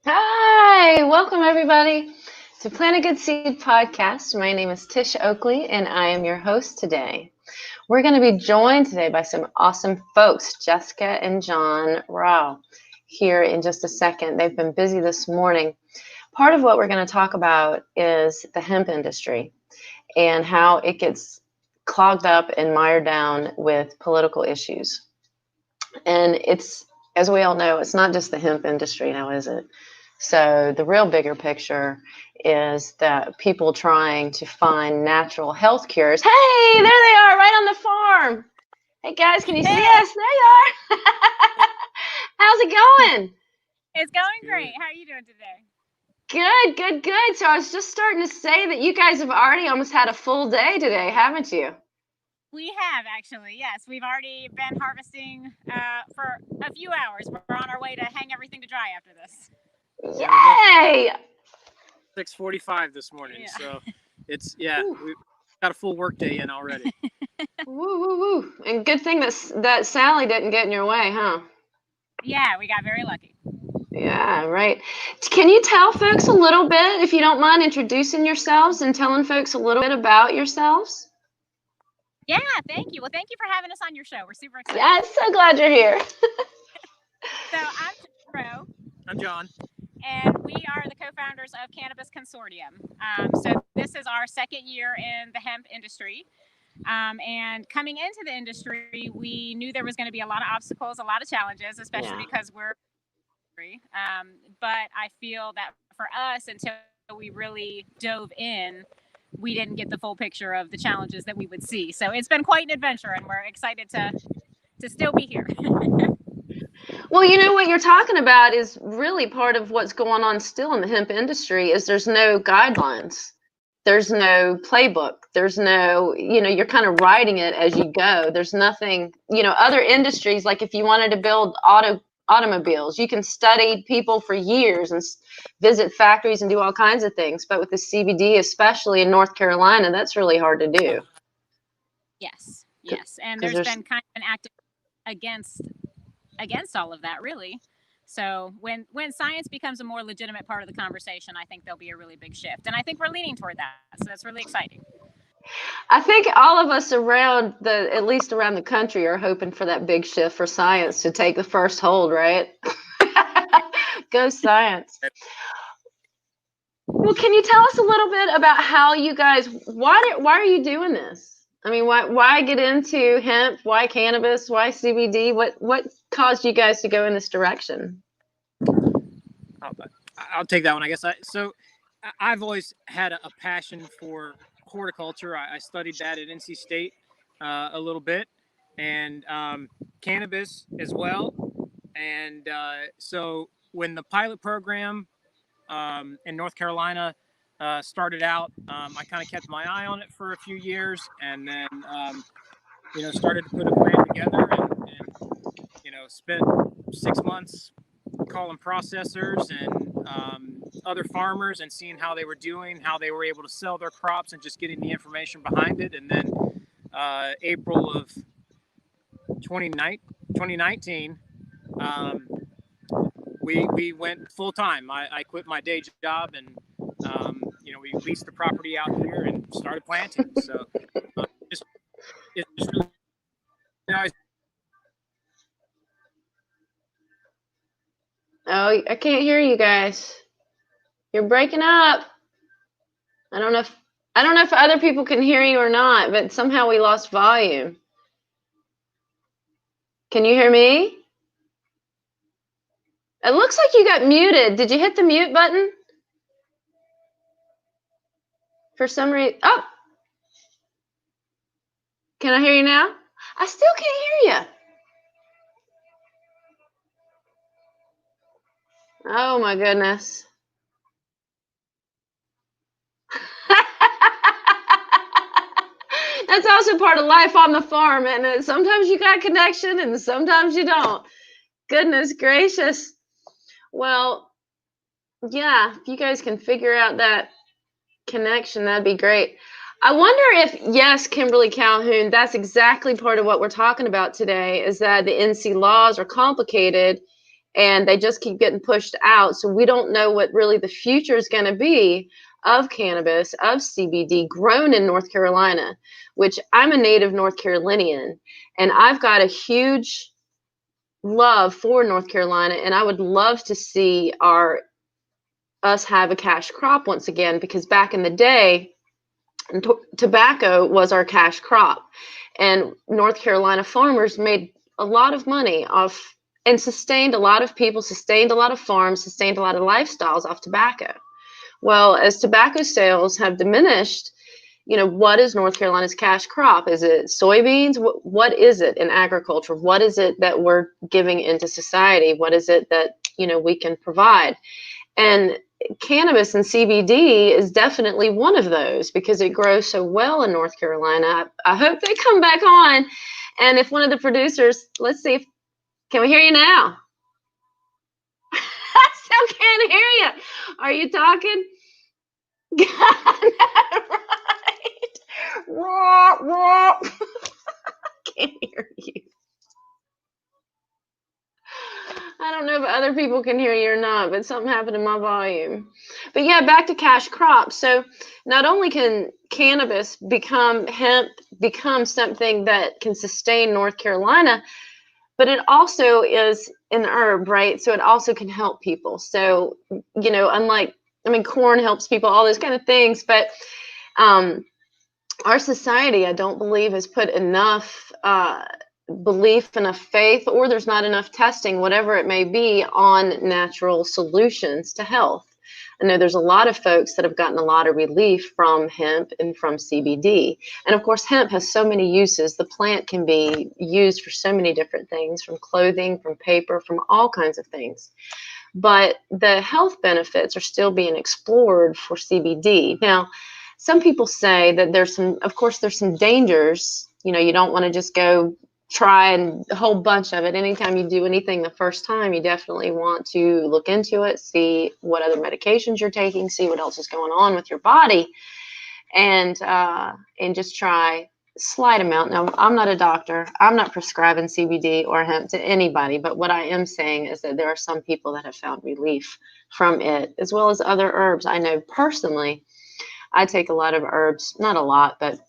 Hi, welcome everybody to Plant a Good Seed podcast. My name is Tish Oakley and I am your host today. We're going to be joined today by some awesome folks, Jessica and John Rao, here in just a second. They've been busy this morning. Part of what we're going to talk about is the hemp industry and how it gets clogged up and mired down with political issues. And it's, as we all know, it's not just the hemp industry now, is it? So the real bigger picture is that people trying to find natural health cures. Hey, there they are, right on the farm. Hey guys, can you see us? There you are. How's it going? It's going great. How are you doing today? Good. So I was just starting to say that you guys have already almost had a full day today, haven't you? We have actually, yes. We've already been harvesting for a few hours. We're on our way to hang everything to dry after this. Yay! 6:45 this morning, Yeah. so it's we've got a full work day in already. Woo. And good thing that Sally didn't get in your way, huh? Yeah, we got very lucky. Yeah, right. Can you tell folks a little bit, if you don't mind, introducing yourselves and telling folks a little bit about yourselves? Yeah, thank you. Well, thank you for having us on your show. We're super excited. Yeah, I'm so glad you're here. So I'm Joe. I'm John. And we are the co-founders of Cannabis Consortium. So this is our second year in the hemp industry. And coming into the industry, we knew there was going to be a lot of obstacles, a lot of challenges, especially because we're but I feel that for us, until we really dove in, we didn't get the full picture of the challenges that we would see. So it's been quite an adventure, and we're excited to still be here. Well, you know what you're talking about is really part of what's going on still in the hemp industry is there's no guidelines. There's no playbook. There's no, you're kind of writing it as you go. There's nothing, other industries, like if you wanted to build automobiles, you can study people for years and visit factories and do all kinds of things. But with the CBD, especially in North Carolina, that's really hard to do. Yes. And there's been kind of an act against all of that, really. So when science becomes a more legitimate part of the conversation, I think there'll be a really big shift. And I think we're leaning toward that. So that's really exciting. I think all of us at least around the country, are hoping for that big shift for science to take the first hold, right? Go science. Well, can you tell us a little bit about how you guys, why are you doing this? I mean, why get into hemp? Why cannabis? Why CBD? What caused you guys to go in this direction? I'll take that one, I guess. I've always had a passion for horticulture. I studied that at NC State a little bit, and cannabis as well. And so when the pilot program in North Carolina started out, I kind of kept my eye on it for a few years, and then started to put a plan together, and spent 6 months calling processors and other farmers and seeing how they were doing, how they were able to sell their crops, and just getting the information behind it. And then April of 2019, we went full time. I quit my day job, and we leased the property out here and started planting. So it's just really nice. Oh, I can't hear you guys. You're breaking up. I don't know if other people can hear you or not, but somehow we lost volume. Can you hear me? It looks like you got muted. Did you hit the mute button? For some reason. Oh! Can I hear you now? I still can't hear you. Oh my goodness. That's also part of life on the farm, and sometimes you got connection and sometimes you don't. Goodness gracious. Well, yeah, if you guys can figure out that connection, that'd be great. I wonder if, yes, Kimberly Calhoun, that's exactly part of what we're talking about today, is that the NC laws are complicated and they just keep getting pushed out. So we don't know what really the future is going to be of cannabis, of CBD grown in North Carolina, which I'm a native North Carolinian, and I've got a huge love for North Carolina, and I would love to see us have a cash crop once again, because back in the day, tobacco was our cash crop, and North Carolina farmers made a lot of money off and sustained a lot of people, sustained a lot of farms, sustained a lot of lifestyles off tobacco. Well, as tobacco sales have diminished, what is North Carolina's cash crop? Is it soybeans? What is it in agriculture? What is it that we're giving into society? What is it that, we can provide? And cannabis and CBD is definitely one of those, because it grows so well in North Carolina. I hope they come back on. And if one of the producers, let's see, can we hear you now? I still can't hear you. Are you talking? Right. Can't hear you. I don't know if other people can hear you or not, but something happened to my volume. But yeah, back to cash crops. So not only can cannabis hemp become something that can sustain North Carolina, but it also is an herb, right? So it also can help people. So, unlike, corn helps people, all those kind of things, but our society, I don't believe, has put enough belief, enough faith, or there's not enough testing, whatever it may be, on natural solutions to health. I know there's a lot of folks that have gotten a lot of relief from hemp and from CBD. And of course, hemp has so many uses. The plant can be used for so many different things, from clothing, from paper, from all kinds of things. But the health benefits are still being explored for CBD. Now, some people say that there's some dangers. You don't want to just go try a whole bunch of it. Anytime you do anything the first time, you definitely want to look into it, see what other medications you're taking, see what else is going on with your body, and just try a slight amount. Now, I'm not a doctor. I'm not prescribing CBD or hemp to anybody, but what I am saying is that there are some people that have found relief from it, as well as other herbs. I know personally, I take a lot of herbs, not a lot, but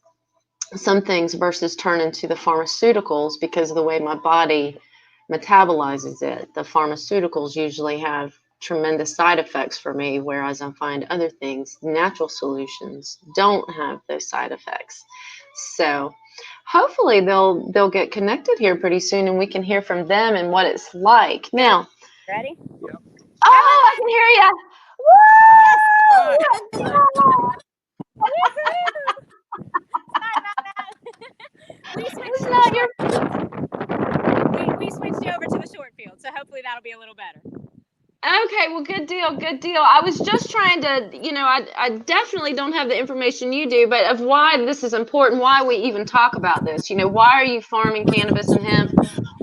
some things, versus turn into the pharmaceuticals because of the way my body metabolizes it. The pharmaceuticals usually have tremendous side effects for me, whereas I find other things, natural solutions, don't have those side effects. So hopefully they'll get connected here pretty soon, and we can hear from them and what it's like. Now, ready? Yep. Oh, I can hear you. Woo! We switched over to the short field, so hopefully that'll be a little better. Okay, well, good deal. I was just trying to, I definitely don't have the information you do, but of why this is important, why we even talk about this. Why are you farming cannabis and hemp?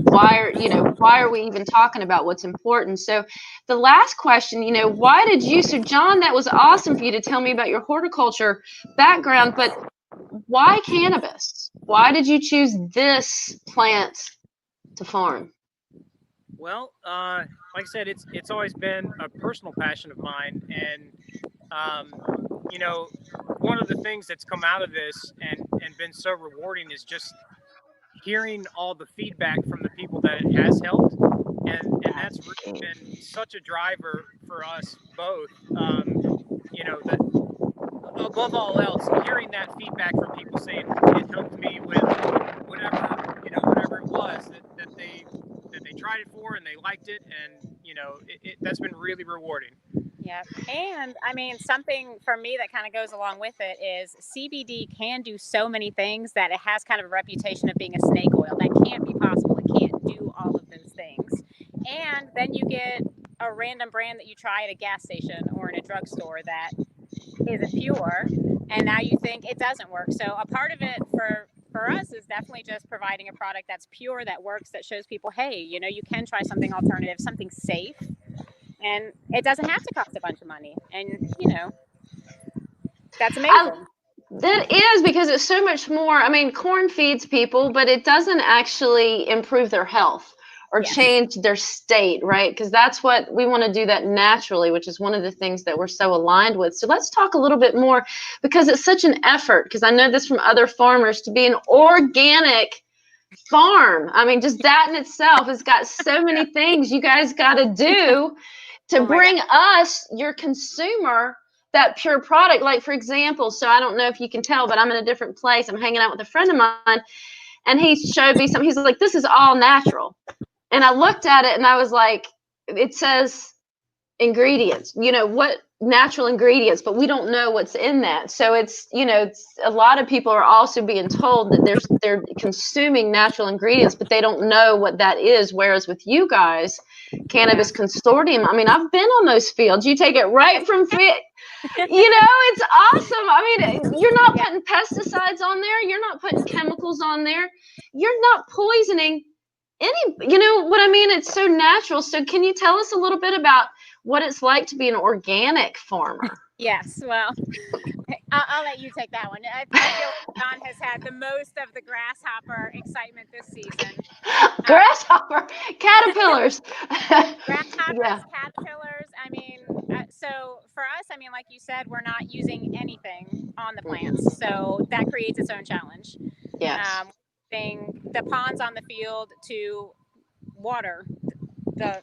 Why are we even talking about what's important? So the last question, why did you, so John, that was awesome for you to tell me about your horticulture background, but why cannabis? Why did you choose this plant to farm? Well, like I said, it's always been a personal passion of mine, and one of the things that's come out of this and been so rewarding is just hearing all the feedback from the people that it has helped, and that's really been such a driver for us both. That above all else, hearing that feedback from people saying it helped me with whatever it was that they tried it for and they liked it, and that's been really rewarding. Yeah, and something for me that kind of goes along with it is CBD can do so many things that it has kind of a reputation of being a snake oil. That can't be possible. It can't do all of those things. And then you get a random brand that you try at a gas station or in a drugstore that isn't pure, and now you think it doesn't work. So a part of it for us is definitely just providing a product that's pure, that works, that shows people, hey, you can try something alternative, something safe, and it doesn't have to cost a bunch of money. And that's amazing. That is, because it's so much more. Corn feeds people, but it doesn't actually improve their health, or change their state, right? Because that's what we want to do, that naturally, which is one of the things that we're so aligned with. So let's talk a little bit more, because it's such an effort, because I know this from other farmers, to be an organic farm. I mean, just that in itself has got so many things you guys got to do to bring us, your consumer, that pure product. Like, for example, so I don't know if you can tell, but I'm in a different place. I'm hanging out with a friend of mine, and he showed me something. He's like, this is all natural. And I looked at it and I was like, it says ingredients, what natural ingredients, but we don't know what's in that. So it's, a lot of people are also being told that they're consuming natural ingredients, but they don't know what that is. Whereas with you guys, Cannabis Consortium, I mean, I've been on those fields. You take it right from it's awesome. I mean, you're not putting pesticides on there. You're not putting chemicals on there. You're not poisoning you know what I mean? It's so natural. So can you tell us a little bit about what it's like to be an organic farmer? Yes. Well, I'll let you take that one. I feel like John has had the most of the grasshopper excitement this season. Grasshopper, caterpillars. Grasshoppers, caterpillars. I mean, so for us, I mean, like you said, we're not using anything on the plants. So that creates its own challenge. Yes. The ponds on the field to water the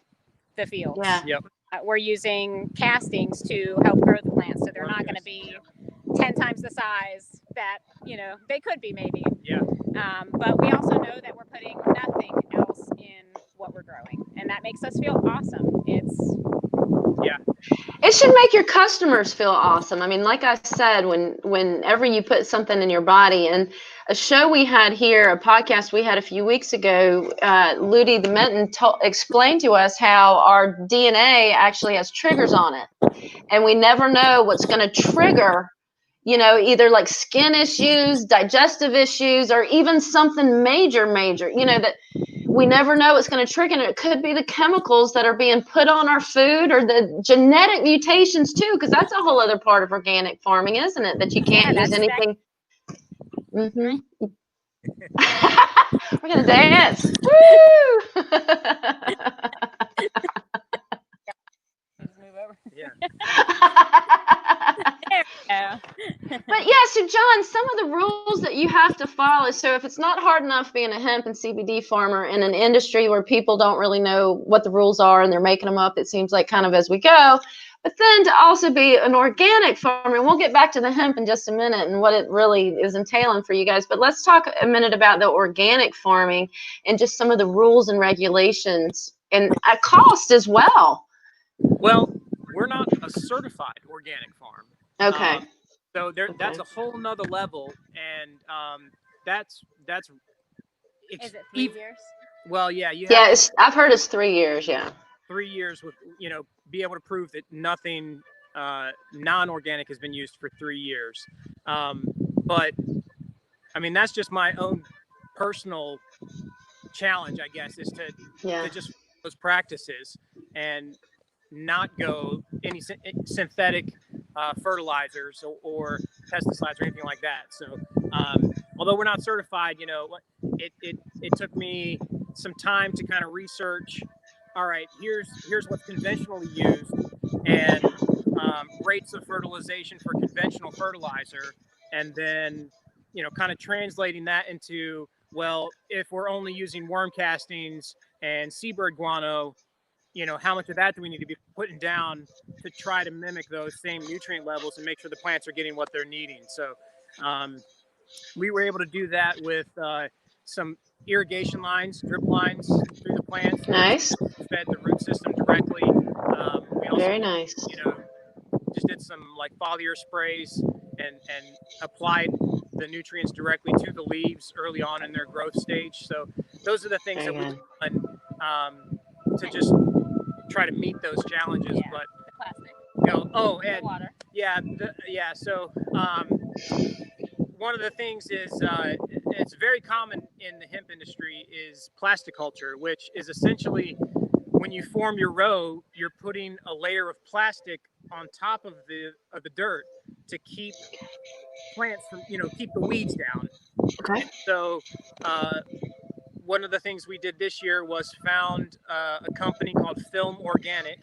fields. Yeah. Yep. We're using castings to help grow the plants, so they're not going to be 10 times the size that they could be, maybe. Yeah. But we also know that we're putting nothing else in what we're growing, and that makes us feel awesome. It should make your customers feel awesome. I mean, like I said, whenever you put something in your body, and a show we had here, a podcast we had a few weeks ago, Ludi the Menton explained to us how our DNA actually has triggers on it. And we never know what's going to trigger, either like skin issues, digestive issues, or even something major, that we never know what's going to trigger it. It could be the chemicals that are being put on our food, or the genetic mutations too, because that's a whole other part of organic farming, isn't it? That you can't use anything. Mm-hmm. We're going to dance. Woo! Move over. Yeah. But yeah, so John, some of the rules that you have to follow. So if it's not hard enough being a hemp and CBD farmer in an industry where people don't really know what the rules are and they're making them up, it seems like kind of as we go. But then to also be an organic farmer, and we'll get back to the hemp in just a minute and what it really is entailing for you guys. But let's talk a minute about the organic farming and just some of the rules and regulations and a cost as well. Well, we're not a certified organic farm. Okay. So that's a whole nother level, and that's. Is it 3 years? Well, yeah. I've heard it's 3 years. Yeah. 3 years with be able to prove that nothing non-organic has been used for 3 years. But I mean, that's just my own personal challenge, I guess, is to just those practices and not go any synthetic fertilizers or pesticides or anything like that. So although we're not certified, it took me some time to kind of research. All right, here's what's conventionally used, and rates of fertilization for conventional fertilizer, and then kind of translating that into, well, if we're only using worm castings and seabird guano, how much of that do we need to be putting down to try to mimic those same nutrient levels and make sure the plants are getting what they're needing. So we were able to do that with some irrigation lines, drip lines through the plants. Nice. Fed the root system directly. We also, very nice. Just did some like foliar sprays and applied the nutrients directly to the leaves early on in their growth stage. So those are the things that we've done to just try to meet those challenges. Yeah, but the plastic. And the water. So one of the things is it's very common in the hemp industry is plasticulture, which is essentially when you form your row, you're putting a layer of plastic on top of the dirt to keep plants from keep the weeds down. Okay. And so one of the things we did this year was found a company called Film Organic,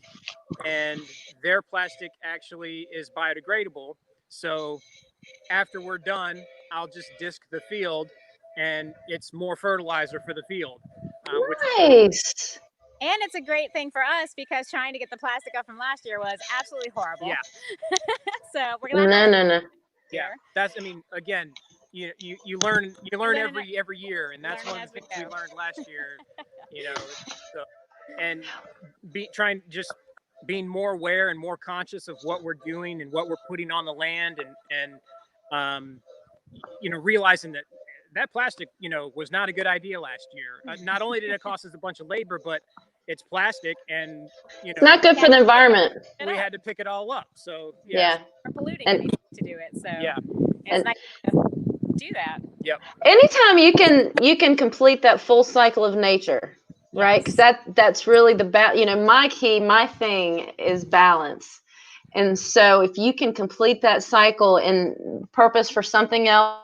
and their plastic actually is biodegradable. So after we're done, I'll just disc the field, and it's more fertilizer for the field. Nice. And it's a great thing for us because trying to get the plastic up from last year was absolutely horrible. Yeah. So we're glad. No. Yeah, that's. I mean, again, you learn every year, and that's one of the things we learned last year. So, and just being more aware and more conscious of what we're doing and what we're putting on the land, and realizing that plastic, was not a good idea last year. Not only did it cost us a bunch of labor, but it's plastic, and it's not good for the environment. We had to pick it all up. So yeah. We're polluting to do it. So yeah, it's nice to do that. Yep. Anytime you can complete that full cycle of nature, right? Because that's really my thing is balance. And so if you can complete that cycle and purpose for something else,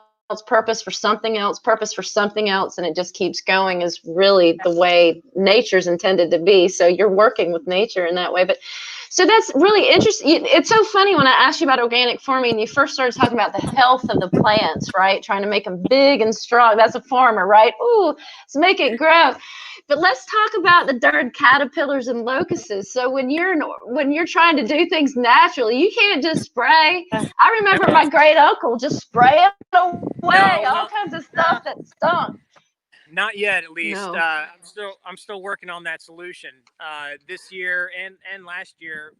purpose for something else, purpose for something else, and it just keeps going, is really the way nature's intended to be. So you're working with nature in that way. But so that's really interesting. It's so funny when I asked you about organic farming and you first started talking about the health of the plants, right? Trying to make them big and strong. That's a farmer, right? Ooh, let's make it grow. But let's talk about the darn caterpillars and locusts. So when you're trying to do things naturally, you can't just spray. I remember my great uncle just spraying away all kinds of stuff that stunk. Not yet, at least. No. I'm still working on that solution. This year and last year,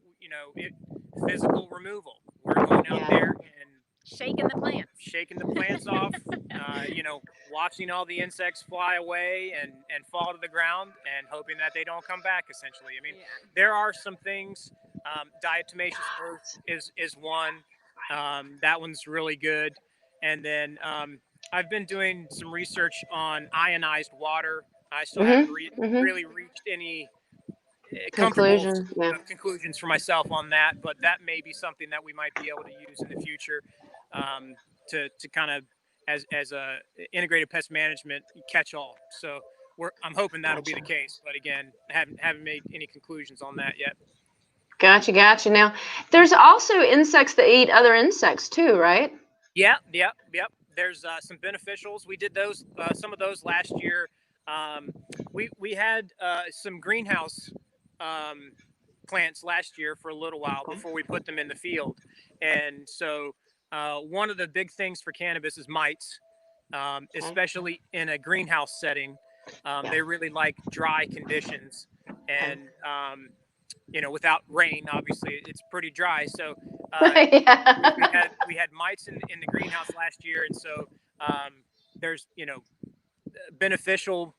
physical removal. We're going out there and shaking the plants off. Watching all the insects fly away and fall to the ground, and hoping that they don't come back. Essentially, I mean, there are some things. Diatomaceous earth is one. That one's really good. And then I've been doing some research on ionized water. I still haven't really reached any conclusions for myself on that, but that may be something that we might be able to use in the future to kind of as a integrated pest management catch-all. So I'm hoping that'll be the case, but again, I haven't made any conclusions on that yet. Gotcha. Now, there's also insects that eat other insects too, right? Yep. There's some beneficials. We did those, some of those last year. We had some greenhouse plants last year for a little while before we put them in the field. And so one of the big things for cannabis is mites, especially in a greenhouse setting. They really like dry conditions, and without rain, obviously it's pretty dry. So we had mites in the greenhouse last year, and so there's beneficial,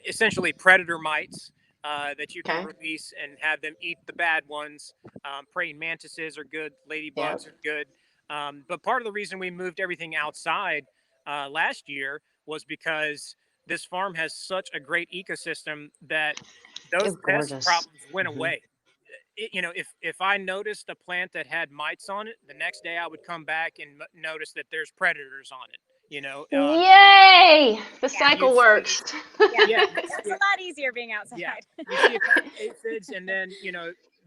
essentially predator mites that you can release and have them eat the bad ones. Praying mantises are good, ladybugs are good. But part of the reason we moved everything outside last year was because this farm has such a great ecosystem that those pest problems went away. If I noticed a plant that had mites on it, the next day I would come back and notice that there's predators on it. Yay! The cycle works. It's a lot easier being outside. Yeah, you see a couple aphids, and then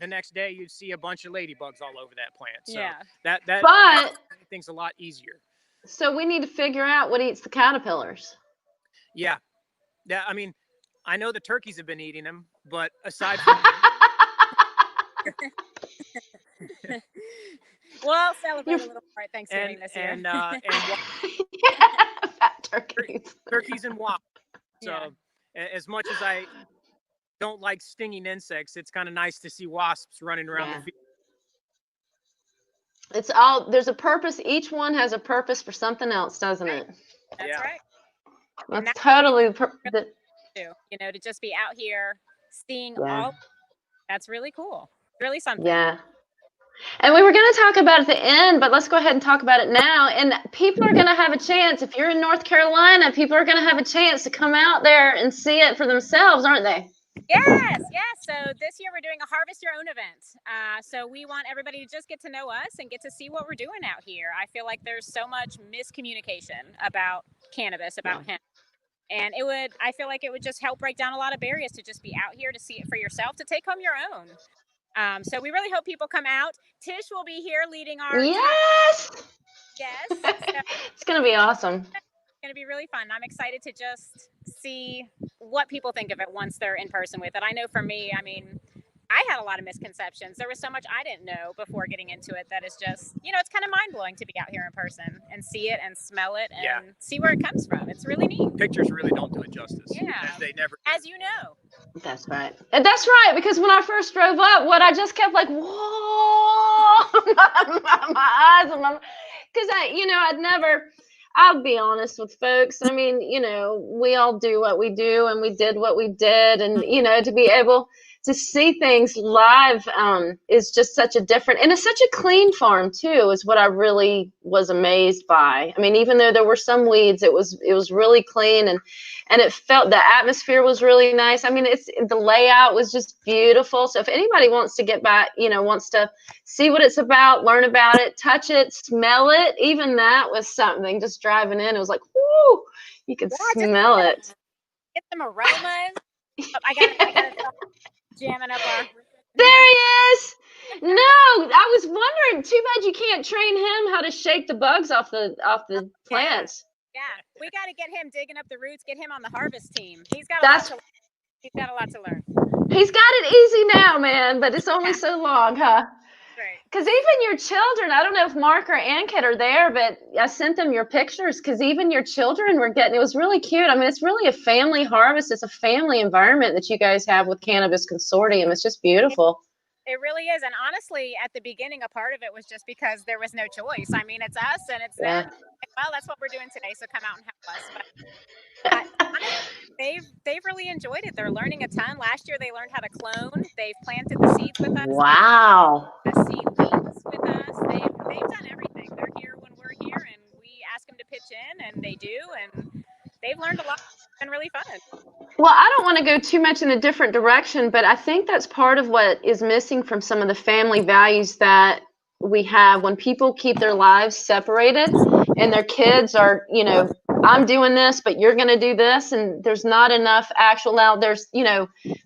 the next day you'd see a bunch of ladybugs all over that plant. So that makes things a lot easier. So we need to figure out what eats the caterpillars. Yeah. I mean, I know the turkeys have been eating them, but aside from we'll celebrate a little more at Thanksgiving this year. And fat turkeys and wasps. So as much as I don't like stinging insects, it's kind of nice to see wasps running around the field. It's there's a purpose. Each one has a purpose for something else, doesn't it? That's right. That's totally to just be out here seeing all. That's really cool. Really something. Yeah. And we were going to talk about it at the end, but let's go ahead and talk about it now. And people are going to have a chance. If you're in North Carolina, people are going to have a chance to come out there and see it for themselves, aren't they? Yes. So this year we're doing a Harvest Your Own event. So we want everybody to just get to know us and get to see what we're doing out here. I feel like there's so much miscommunication about cannabis, about hemp. And I feel like it would just help break down a lot of barriers to just be out here, to see it for yourself, to take home your own. So we really hope people come out. Tish will be here leading our Yes. Yes. So it's going to be awesome. It's going to be really fun. I'm excited to just see what people think of it once they're in person with it. I know for me, I mean, I had a lot of misconceptions. There was so much I didn't know before getting into it that is just, it's kind of mind-blowing to be out here in person and see it and smell it and see where it comes from. It's really neat. Pictures really don't do it justice. Yeah. As they never do. As you know. That's right. And that's right, because when I first drove up, what I just kept like, whoa, my eyes, because I'll be honest with folks. I mean, we all do what we do, and we did what we did, and, to be able to see things live is just such a different, and it's such a clean farm too, is what I really was amazed by. I mean, even though there were some weeds, it was really clean, and it felt, the atmosphere was really nice. I mean, the layout was just beautiful. So if anybody wants to get back, wants to see what it's about, learn about it, touch it, smell it, even that was something. Just driving in, it was like, whoo, you could smell it. Get some aromas. I got it. Jamming up our. There he is. No, I was wondering. Too bad you can't train him how to shake the bugs off the plants. Yeah, we got to get him digging up the roots. Get him on the harvest team. He's got a lot to learn. He's got it easy now, man. But it's only so long, huh? Right. Because even your children, I don't know if Mark or Ankit are there, but I sent them your pictures, because even your children were getting, it was really cute. I mean, it's really a family harvest. It's a family environment that you guys have with Cannabis Consortium. It's just beautiful. It really is. And honestly, at the beginning, a part of it was just because there was no choice. I mean, it's us and it's them. Well, that's what we're doing today. So come out and help us. But honestly, they've really enjoyed it. They're learning a ton. Last year, they learned how to clone. They've planted the seeds with us. Wow. The seedlings with us. They've done everything. They're here when we're here, and we ask them to pitch in, and they do. And they've learned a lot. It's been really fun. Well, I don't want to go too much in a different direction, but I think that's part of what is missing from some of the family values that we have when people keep their lives separated and their kids are, I'm doing this, but you're going to do this. And there's not enough now there's,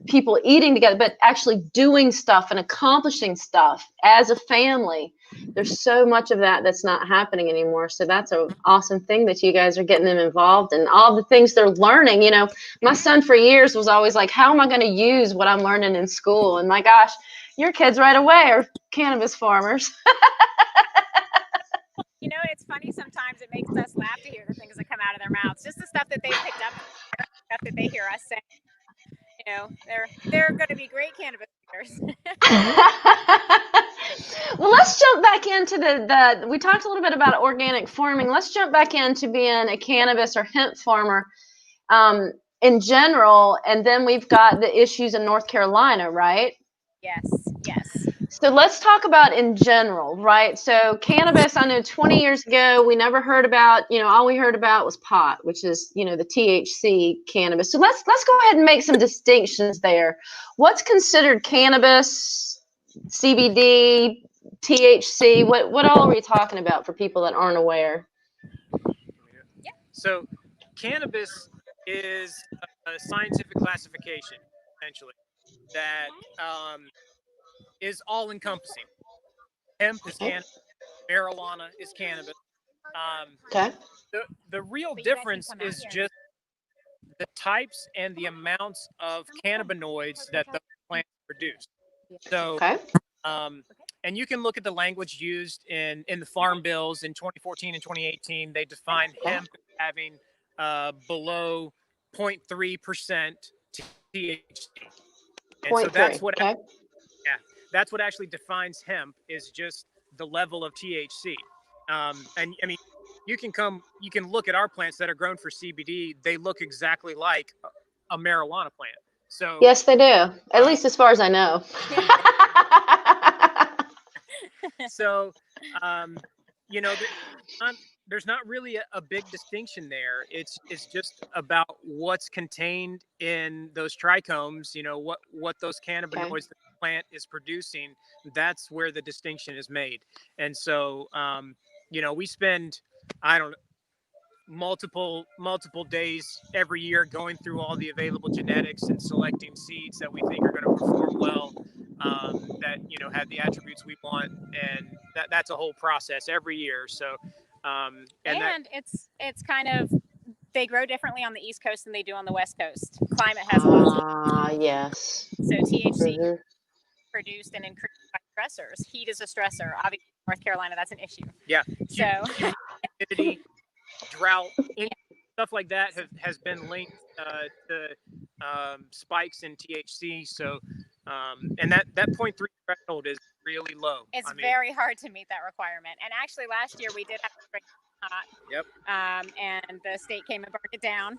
people eating together, but actually doing stuff and accomplishing stuff as a family. There's so much of that that's not happening anymore. So that's an awesome thing that you guys are getting them involved in all the things they're learning. My son for years was always like, how am I going to use what I'm learning in school? And my gosh, your kids right away are cannabis farmers. It's funny sometimes. It makes us laugh to hear the things that come out of their mouths. Just the stuff that they picked up, stuff that they hear us say. They're going to be great cannabis makers. Well, let's jump back into we talked a little bit about organic farming. Let's jump back into being a cannabis or hemp farmer in general. And then we've got the issues in North Carolina, right? Yes. So let's talk about in general, right? So cannabis, I know 20 years ago, we never heard about, all we heard about was pot, which is, the THC cannabis. So let's go ahead and make some distinctions there. What's considered cannabis, CBD, THC? What all are we talking about for people that aren't aware? Yeah. So cannabis is a scientific classification, essentially, that is all-encompassing. Hemp is cannabis. Marijuana is cannabis. Okay. The real difference is just the types and the amounts of cannabinoids that the plants produce. So, and you can look at the language used in the farm bills in 2014 and 2018. They defined hemp as having below 0.3% THC. And so that's what that's what actually defines hemp, is just the level of THC. And I mean, you can look at our plants that are grown for CBD. They look exactly like a marijuana plant. So yes, they do. At least as far as I know. So, there's not really a big distinction there. It's just about what's contained in those trichomes. What those cannabinoids that the plant is producing. That's where the distinction is made. And so, we spend, multiple days every year going through all the available genetics and selecting seeds that we think are going to perform well, that have the attributes we want, and that's a whole process every year. So and it's kind of, they grow differently on the East Coast than they do on the West Coast. Climate has a lot to yes. So THC produced and increased by stressors. Heat is a stressor. Obviously, in North Carolina, that's an issue. Yeah. So humidity, drought, stuff like that has been linked to spikes in THC. So and that 0.3 threshold is really low. It's very hard to meet that requirement. And actually, last year we did have a strain hot. Yep. And the state came and burned it down.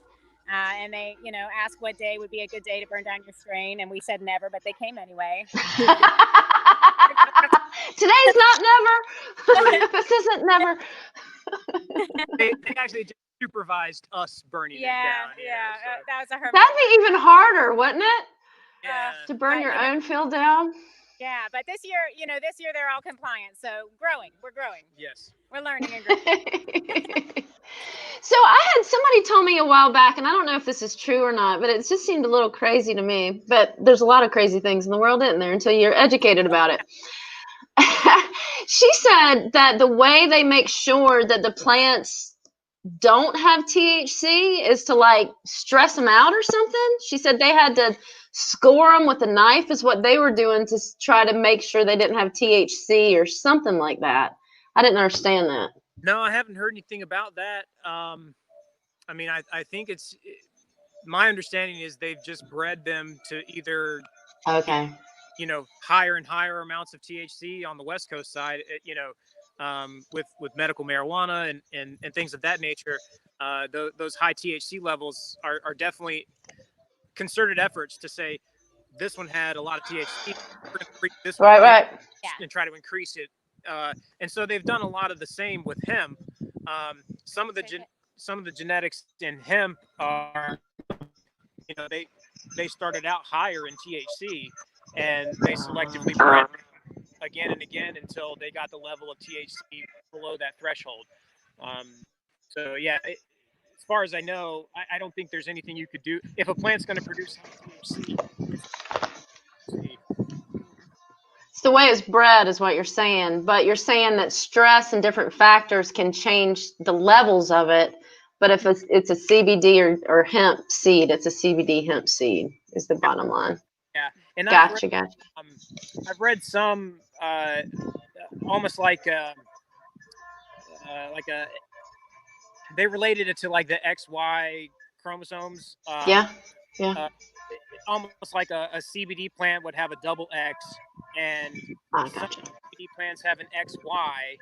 And they, asked what day would be a good day to burn down your strain, and we said never, but they came anyway. Today's not never. This isn't never. They actually just supervised us burning it down. So. That was a hard. That'd be even harder, wouldn't it? Yeah. To burn your own field down. Yeah, but this year they're all compliant. So we're growing. Yes. We're learning and growing. So I had somebody told me a while back, and I don't know if this is true or not, but it just seemed a little crazy to me. But there's a lot of crazy things in the world, isn't there, until you're educated about it. She said that the way they make sure that the plants don't have THC is to stress them out or something. She said they had to score them with a knife is what they were doing to try to make sure they didn't have THC or something like that. I didn't understand that. No, I haven't heard anything about that. I think my understanding is they've just bred them to either higher and higher amounts of THC on the West Coast side, with medical marijuana and things of that nature. Those high THC levels are definitely concerted efforts to say this one had a lot of THC. We're going to treat this one and try to increase it. And so they've done a lot of the same with hemp. Some of the genetics in hemp are, they started out higher in THC, and they selectively bred again and again until they got the level of THC below that threshold. So yeah, as far as I know, I don't think there's anything you could do if a plant's going to produce THC. It's the way it's bred is what you're saying, but you're saying that stress and different factors can change the levels of it. But if it's a CBD or hemp seed, it's a CBD hemp seed is the bottom line. Yeah. And gotcha. I've read some almost like they related it to the XY chromosomes. Almost like a CBD plant would have a double X, and some CBD plants have an XY,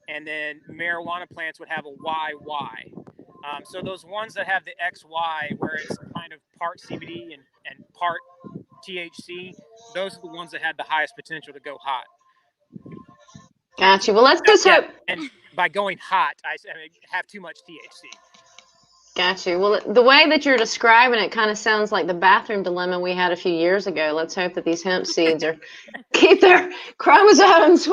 and then marijuana plants would have a YY. So those ones that have the XY, where it's kind of part CBD and part THC, those are the ones that had the highest potential to go hot. Gotcha. Well, let's just hope. And by going hot, I have too much THC. Gotcha. Well, the way that you're describing it kind of sounds like the bathroom dilemma we had a few years ago. Let's hope that these hemp seeds keep their chromosomes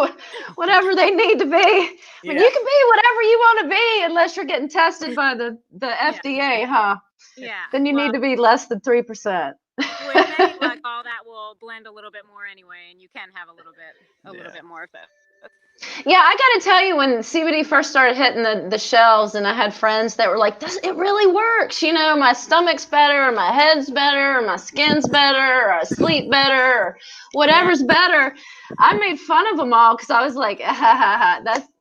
whatever they need to be. Yeah. You can be whatever you want to be unless you're getting tested by the FDA, huh? Yeah. Then you need to be less than 3%. With any luck, all that will blend a little bit more anyway, and you can have a little bit more of that. Yeah, I got to tell you, when CBD first started hitting the shelves, and I had friends that were like, it really works. My stomach's better, or my head's better, or my skin's better, or I sleep better, or whatever's better. I made fun of them all because I was like,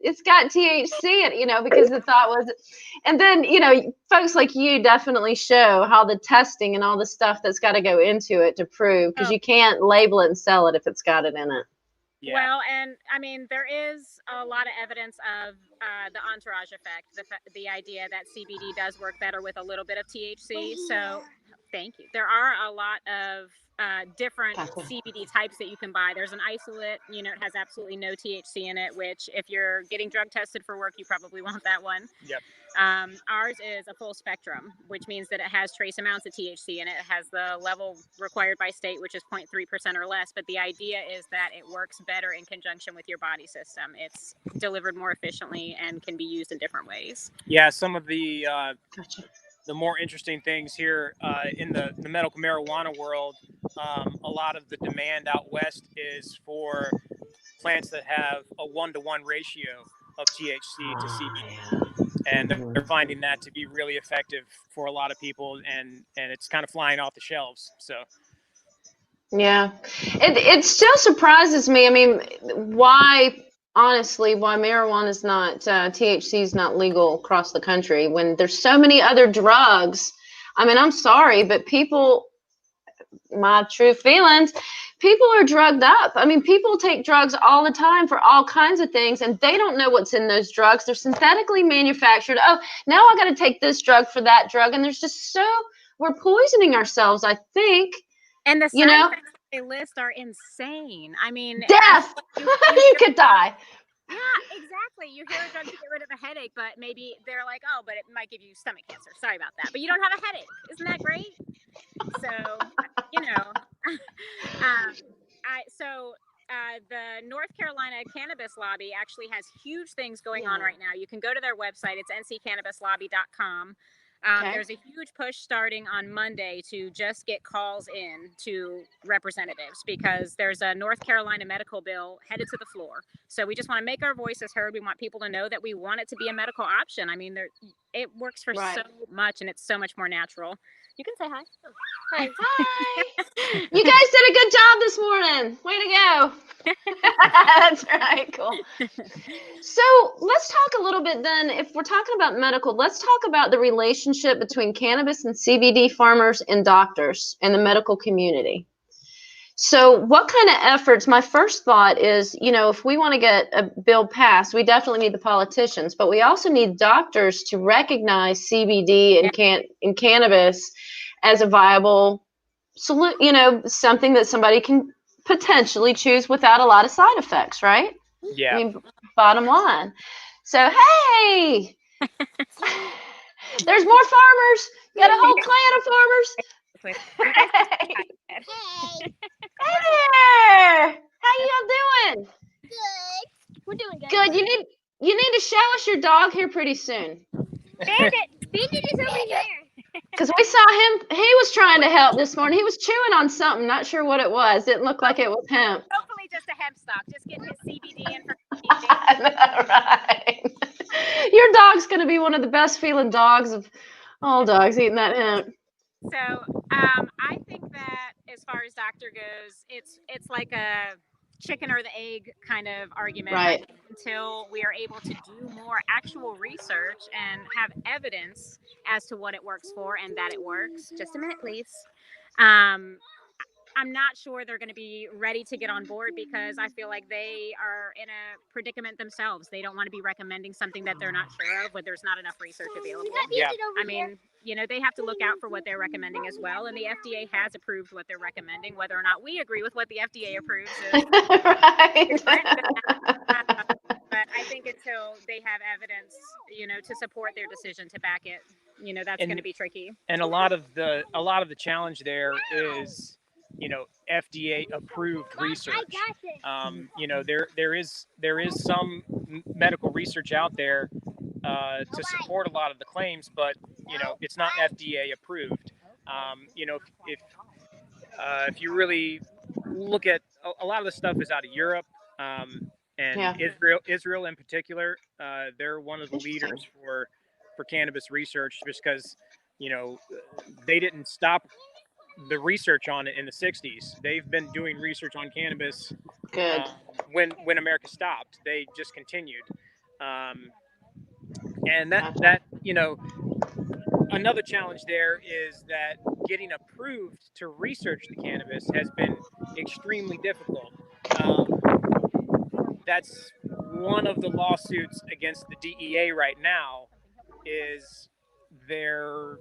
it's got THC in it, because the thought was, and then, folks like you definitely show how the testing and all the stuff that's got to go into it to prove, because you can't label it and sell it if it's got it in it. Yeah. Well, and there is a lot of evidence of the entourage effect, the idea that CBD does work better with a little bit of THC. So Thank you. There are a lot of different CBD types that you can buy. There's an isolate, it has absolutely no THC in it, which if you're getting drug tested for work, you probably want that one. Yep. Ours is a full spectrum, which means that it has trace amounts of THC in it. It has the level required by state, which is 0.3% or less. But the idea is that it works better in conjunction with your body system. It's delivered more efficiently and can be used in different ways. Yeah, some of the more interesting things here in the medical marijuana world, a lot of the demand out west is for plants that have a 1-to-1 ratio of THC to CBD. And they're finding that to be really effective for a lot of people, and it's kind of flying off the shelves. So yeah, it still surprises me. I mean, why marijuana is not THC is not legal across the country when there's so many other drugs. I mean, I'm sorry, but my true feelings, people are drugged up. I mean, people take drugs all the time for all kinds of things, and they don't know what's in those drugs. They're synthetically manufactured. Oh, now I got to take this drug for that drug. And there's just we're poisoning ourselves, I think. And the side effects they list are insane. I mean, death. You could die. Yeah, exactly. You hear a drug to get rid of a headache, but maybe they're like, oh, but it might give you stomach cancer. Sorry about that. But you don't have a headache. Isn't that great? So, the North Carolina Cannabis Lobby actually has huge things going on right now. You can go to their website. It's nccannabislobby.com. There's a huge push starting on Monday to just get calls in to representatives because there's a North Carolina medical bill headed to the floor. So we just want to make our voices heard. We want people to know that we want it to be a medical option. I mean, it works for so much, and it's so much more natural. You can say hi. Hi. Hi. You guys did a good job this morning. Way to go. That's right. Cool. So let's talk a little bit then. If we're talking about medical, let's talk about the relationship between cannabis and CBD farmers and doctors and the medical community. So what kind of efforts, my first thought is, if we want to get a bill passed, we definitely need the politicians, but we also need doctors to recognize CBD and cannabis as a viable solution, something that somebody can potentially choose without a lot of side effects, right? Yeah. I mean, bottom line. So, hey, there's more farmers. You got a whole clan of farmers. Hey. Hey there! How y'all doing? Good. We're doing good. Good. You need to show us your dog here pretty soon. Bandit is over here. Because we saw him. He was trying to help this morning. He was chewing on something. Not sure what it was. It looked like it was hemp. Hopefully, just a hemp stock. Just getting his CBD in for right. Your dog's going to be one of the best feeling dogs of all dogs eating that hemp. So, I think that as far as doctor goes, it's like a chicken or the egg kind of argument. Right. Until we are able to do more actual research and have evidence as to what it works for and that it works. Just a minute, please. I'm not sure they're going to be ready to get on board because I feel like they are in a predicament themselves. They don't want to be recommending something that they're not sure of, but there's not enough research available. Yeah. I mean, they have to look out for what they're recommending as well. And the FDA has approved what they're recommending. Whether or not we agree with what the FDA approves is right. But I think until they have evidence, to support their decision to back it, that's going to be tricky. And a lot of the challenge there is, FDA approved research. There is some medical research out there to support a lot of the claims, but it's not FDA approved. If you really look at a lot of the stuff is out of Europe, and Israel in particular, they're one of the leaders for cannabis research, just because they didn't stop the research on it in the 60s. They've been doing research on cannabis. Good. When America stopped, they just continued. And that another challenge there is that getting approved to research the cannabis has been extremely difficult. That's one of the lawsuits against the DEA right now, is they're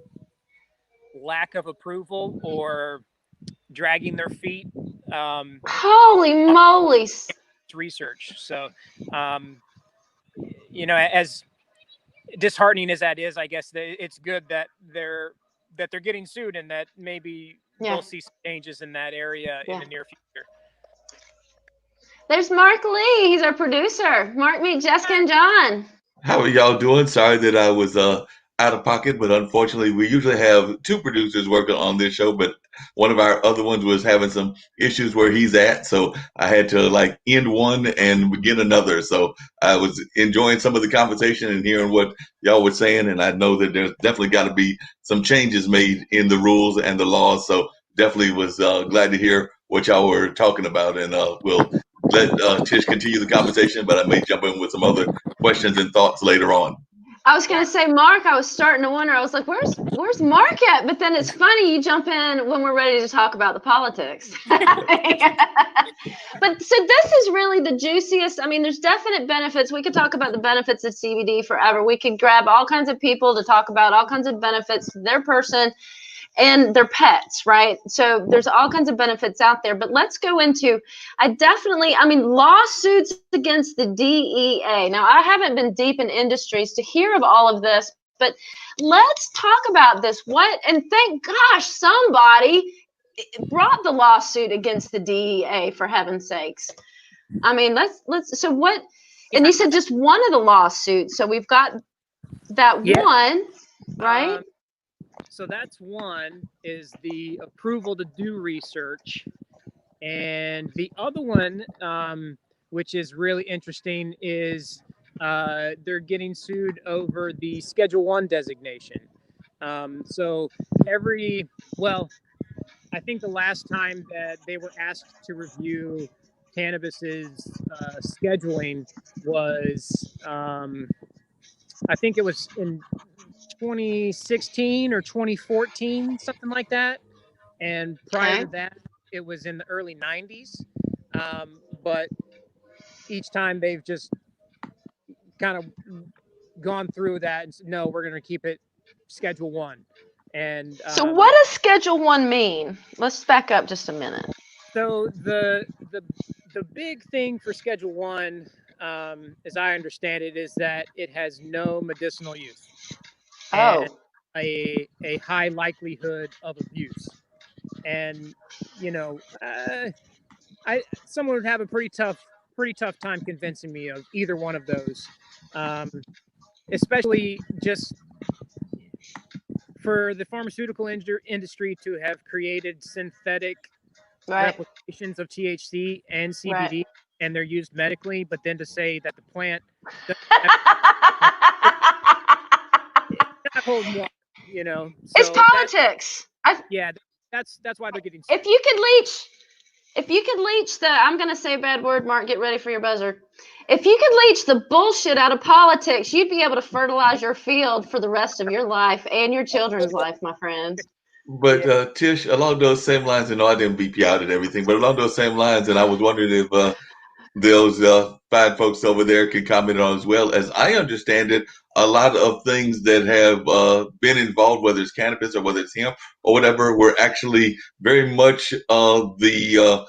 lack of approval or dragging their feet. Holy moly! Research. So, as disheartening as that is, I guess it's good that they're getting sued, and that maybe we'll see some changes in that area in the near future. There's Mark Lee. He's our producer. Mark, meet Jessica and John. How are y'all doing? Sorry that I was out of pocket, but unfortunately, we usually have two producers working on this show, but one of our other ones was having some issues where he's at, so I had to end one and begin another. So I was enjoying some of the conversation and hearing what y'all were saying, and I know that there's definitely got to be some changes made in the rules and the laws. So definitely was glad to hear what y'all were talking about, and we'll let Tish continue the conversation, but I may jump in with some other questions and thoughts later on. I was going to say, Mark, I was starting to wonder. I was like, where's Mark at? But then it's funny, you jump in when we're ready to talk about the politics. But so this is really the juiciest. I mean, there's definite benefits. We could talk about the benefits of CBD forever. We could grab all kinds of people to talk about all kinds of benefits to their person and their pets, right? So there's all kinds of benefits out there. But let's go into, lawsuits against the DEA. Now, I haven't been deep in industries to hear of all of this, but let's talk about this. And thank gosh, somebody brought the lawsuit against the DEA, for heaven's sakes. I mean, so what, and you said just one of the lawsuits. So we've got that one, right? So that's one, is the approval to do research. And the other one, which is really interesting, is they're getting sued over the Schedule I designation. So I think the last time that they were asked to review cannabis's scheduling was, I think it was in 2016 or 2014, something like that. And prior to that, it was in the early 90s. But each time they've just kind of gone through that and said, no, we're going to keep it Schedule I. And so what does Schedule I mean? Let's back up just a minute. So the big thing for Schedule I, as I understand it, is that it has no medicinal use. And a high likelihood of abuse. And someone would have a pretty tough time convincing me of either one of those, especially just for the pharmaceutical industry to have created synthetic replications of THC and CBD, and they're used medically, but then to say that the plant hold more, so it's politics. That's why they're getting. If you could leach the, I'm going to say a bad word, Mark, get ready for your buzzer. If you could leach the bullshit out of politics, you'd be able to fertilize your field for the rest of your life and your children's life, my friend. But Tish, along those same lines, I didn't beep you out and everything, but along those same lines, and I was wondering if those fine folks over there can comment on as well. As I understand it, a lot of things that have been involved, whether it's cannabis or whether it's hemp or whatever, were actually very much the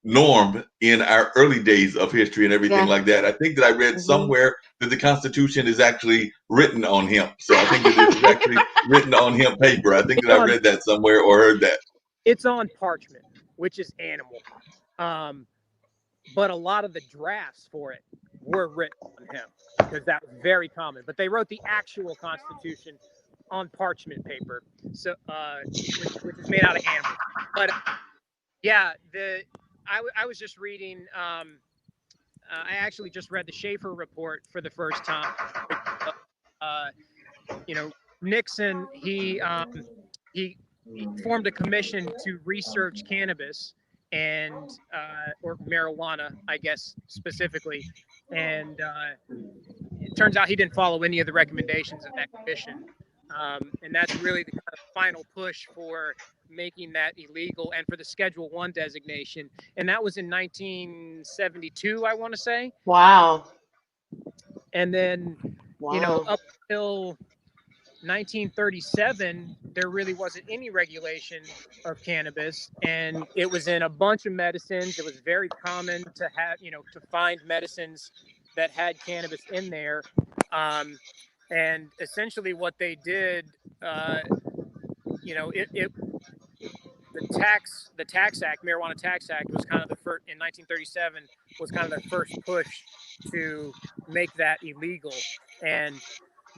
norm in our early days of history and everything like that. I think that I read somewhere that the Constitution is actually written on hemp. So I think that it is actually written on hemp paper. I think that I read that somewhere or heard that. It's on parchment, which is animal. But a lot of the drafts for it were written on hemp because that was very common. But they wrote the actual Constitution on parchment paper, so which is made out of animals. But I was just reading. I actually just read the Schaefer report for the first time. Nixon he formed a commission to research cannabis and or marijuana, I guess specifically, and it turns out he didn't follow any of the recommendations of that commission, and that's really the kind of final push for making that illegal and for the Schedule I designation, and that was in 1972, I want to say. Wow. And then up till 1937, there really wasn't any regulation of cannabis, and it was in a bunch of medicines. It was very common to have, to find medicines that had cannabis in there. And essentially what they did, the tax act, marijuana tax act, was kind of the first in 1937, was kind of the first push to make that illegal. And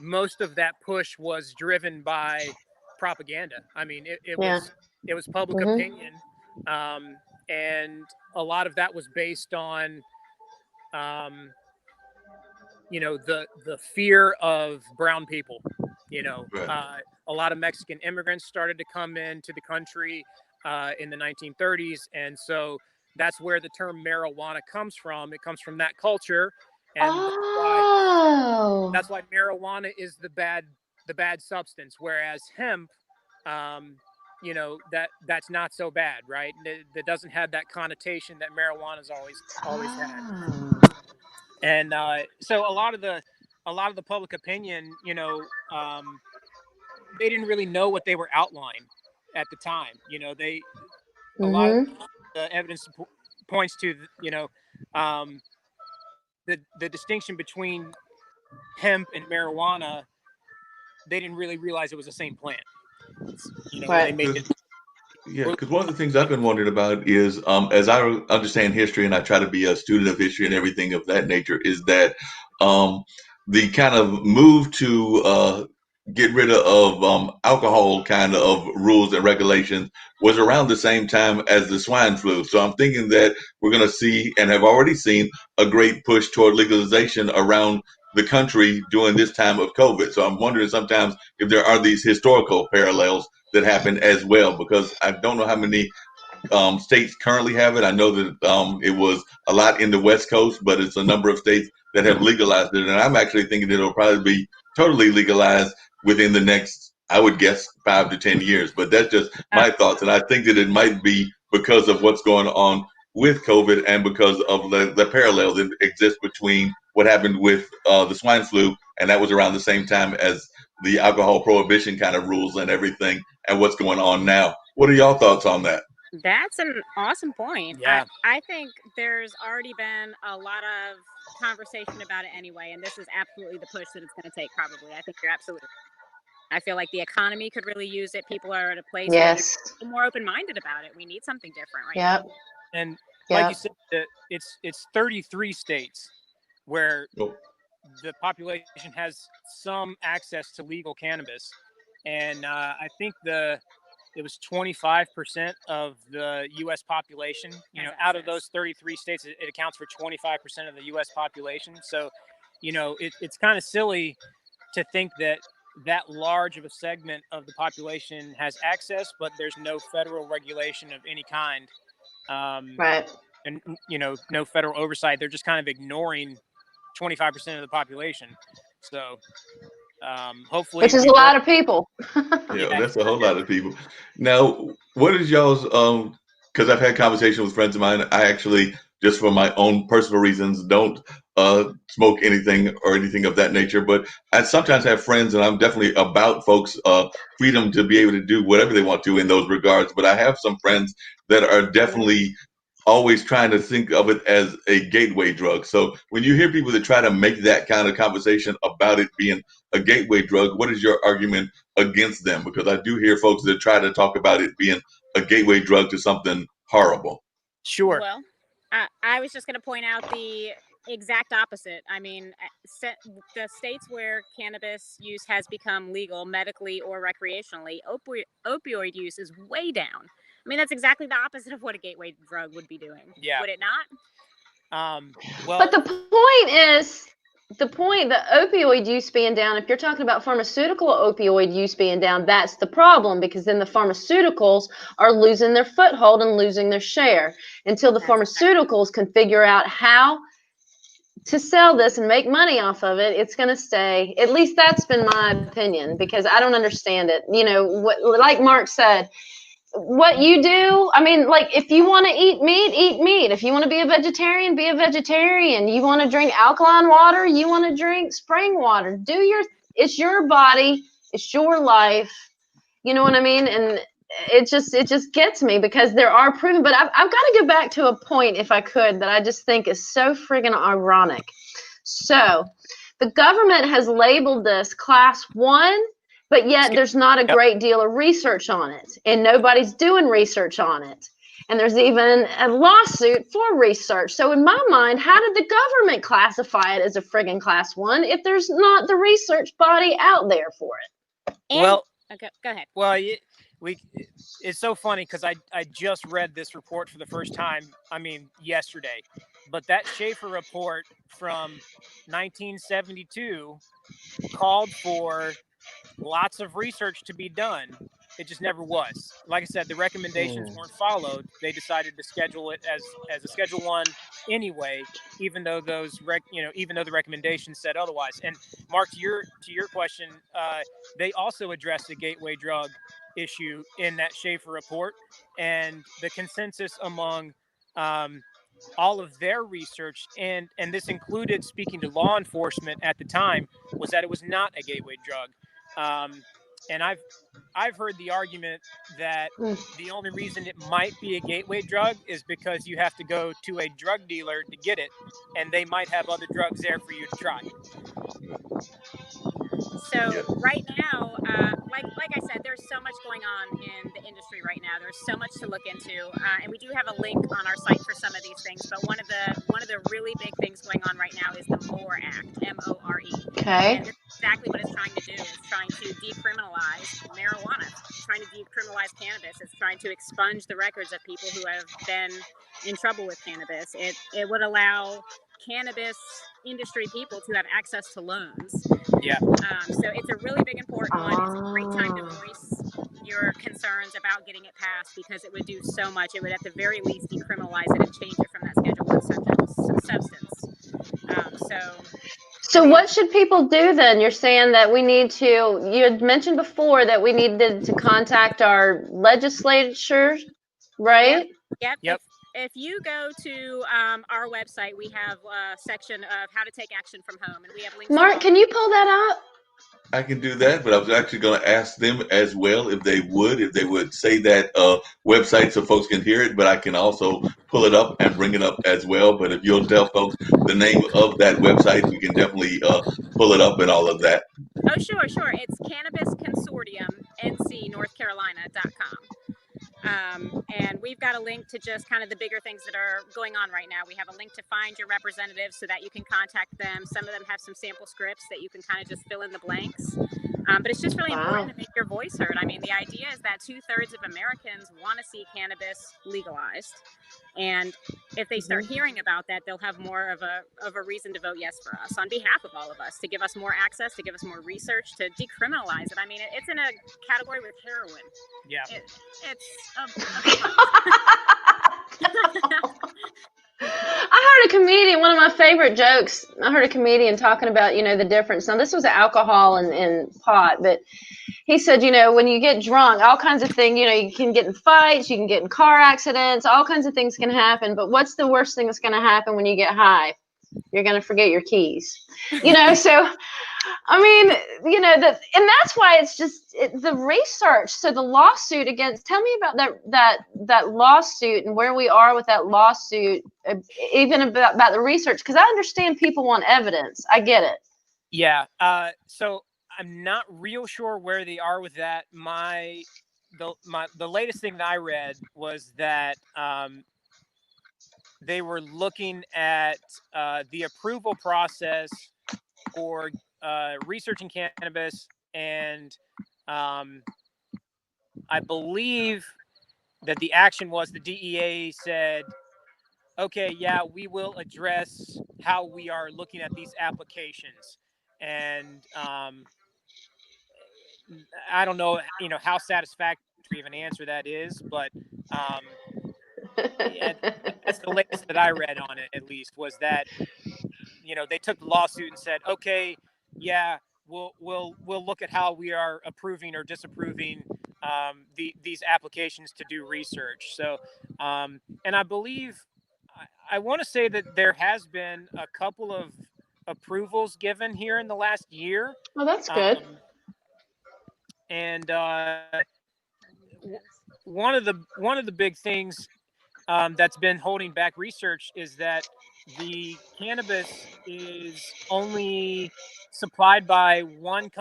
most of that push was driven by propaganda. I mean, it was public opinion, and a lot of that was based on, the fear of brown people. Right. A lot of Mexican immigrants started to come into the country in the 1930s, and so that's where the term marijuana comes from. It comes from that culture, and that's why marijuana is the bad substance, whereas hemp, that's not so bad, right? That doesn't have that connotation that marijuana's always had. And so a lot of the public opinion, they didn't really know what they were outlining at the time. A lot of the evidence points to, the distinction between hemp and marijuana. They didn't really realize it was the same plant. They made it. Yeah, because one of the things I've been wondering about is, as I understand history and I try to be a student of history and everything of that nature, is that the kind of move to get rid of alcohol kind of rules and regulations was around the same time as the swine flu. So I'm thinking that we're going to see, and have already seen, a great push toward legalization around the country during this time of COVID. So I'm wondering sometimes if there are these historical parallels that happen as well, because I don't know how many states currently have it. I know that it was a lot in the West Coast, but it's a number of states that have legalized it. And I'm actually thinking that it'll probably be totally legalized within the next, I would guess, 5 to 10 years. But that's just my thoughts. And I think that it might be because of what's going on with COVID and because of the parallels that exist between what happened with the swine flu, and that was around the same time as the alcohol prohibition kind of rules and everything, and what's going on now. What are y'all thoughts on that? That's an awesome point. Yeah. I think there's already been a lot of conversation about it anyway, and this is absolutely the push that it's going to take, probably. I think you're absolutely right. I feel like the economy could really use it. People are at a place where they're more open-minded about it. We need something different right now. And like you said, it's 33 states where the population has some access to legal cannabis. And I think it was 25% of the U.S. population. Out of those 33 states, it accounts for 25% of the U.S. population. So, it's kind of silly to think that large of a segment of the population has access, but there's no federal regulation of any kind. Right. And, no federal oversight. They're just kind of ignoring 25% of the population. So, hopefully, which is a lot of people. Yeah, that's a whole lot of people. Now, what is y'all's because I've had conversations with friends of mine. I actually, just for my own personal reasons, don't smoke anything or anything of that nature, but I sometimes have friends, and I'm definitely about folks freedom to be able to do whatever they want to in those regards. But I have some friends that are definitely always trying to think of it as a gateway drug. So when you hear people that try to make that kind of conversation about it being a gateway drug, what is your argument against them? Because I do hear folks that try to talk about it being a gateway drug to something horrible. Sure. Well, I was just going to point out the exact opposite. I mean, the states where cannabis use has become legal medically or recreationally, opioid use is way down. I mean, that's exactly the opposite of what a gateway drug would be doing. Yeah. Would it not? Well, but the opioid use being down, if you're talking about pharmaceutical opioid use being down, that's the problem, because then the pharmaceuticals are losing their foothold and losing their share until the pharmaceuticals can figure out how to sell this and make money off of it. It's going to stay. At least that's been my opinion, because I don't understand it. Like Mark said, what you do, I mean, like, if you want to eat meat, eat meat. If you want to be a vegetarian, be a vegetarian. You want to drink alkaline water, you want to drink spring water. It's your body. It's your life. You know what I mean? And it just gets me because there are proven, but I've got to go back to a point, if I could, that I just think is so friggin' ironic. So the government has labeled this class 1, but yet there's not a great deal of research on it, and nobody's doing research on it. And there's even a lawsuit for research. So in my mind, how did the government classify it as a friggin' class 1 if there's not the research body out there for it? Well, okay, go ahead. Well, it's so funny because I just read this report for the first time, yesterday. But that Schaefer report from 1972 called for lots of research to be done. It just never was. Like I said, the recommendations weren't followed. They decided to schedule it as a Schedule 1 anyway, even though even though the recommendations said otherwise. And Mark, to your question, they also addressed the gateway drug issue in that Schaefer report, and the consensus among all of their research, and this included speaking to law enforcement at the time, was that it was not a gateway drug. And I've heard the argument that the only reason it might be a gateway drug is because you have to go to a drug dealer to get it, and they might have other drugs there for you to try. So right now, like I said, there's so much going on in the industry right now. There's so much to look into, and we do have a link on our site for some of these things. But one of the really big things going on right now is the MORE Act, M-O-R-E. Okay. And this is exactly what it's trying to do. It's trying to decriminalize marijuana. It's trying to decriminalize cannabis. It's trying to expunge the records of people who have been in trouble with cannabis. It would allow cannabis industry people to have access to loans. Yeah. So it's a really big, important one. It's a great time to voice your concerns about getting it passed because it would do so much. It would at the very least decriminalize it and change it from that Schedule 1 substance. So what should people do then? You're saying that we need to, you had mentioned before that we needed to contact our legislature, right? Yep. If you go to our website, we have a section of how to take action from home, and we have links. Mark, can you pull that up? I can do that, but I was actually going to ask them as well if they would say that website so folks can hear it, but I can also pull it up and bring it up as well. But if you'll tell folks the name of that website, we can definitely pull it up and all of that. Oh, sure. It's Cannabis Consortium, NCNorthCarolina.com. And we've got a link to just kind of the bigger things that are going on right now. We have a link to find your representatives so that you can contact them. Some of them have some sample scripts that you can kind of just fill in the blanks. But it's just really important to make your voice heard. I mean, the idea is that 2/3 of Americans want to see cannabis legalized. And if they start hearing about that, they'll have more of a reason to vote yes for us on behalf of all of us, to give us more access, to give us more research, to decriminalize it. I mean, it's in a category with heroin. Yeah. I heard a comedian, one of my favorite jokes, I heard a comedian talking about, the difference. Now, this was alcohol and pot, but he said, when you get drunk, all kinds of things, you can get in fights, you can get in car accidents, all kinds of things can happen. But what's the worst thing that's going to happen when you get high? You're going to forget your keys. So, I mean, and that's why it's just the research. So the lawsuit against, tell me about that lawsuit and where we are with that lawsuit, even about the research, because I understand people want evidence. I get it. Yeah. So I'm not real sure where they are with that. The latest thing that I read was that they were looking at the approval process for research in cannabis, and I believe that the action was the DEA said, okay, yeah, we will address how we are looking at these applications. And I don't know, how satisfactory of an answer that is, but that's the latest that I read on it, at least, was that, they took the lawsuit and said, okay, yeah, we'll look at how we are approving or disapproving these applications to do research. So, and I believe, I want to say that there has been a couple of approvals given here in the last year. Well, that's good. And one of the big things that's been holding back research is that the cannabis is only supplied by one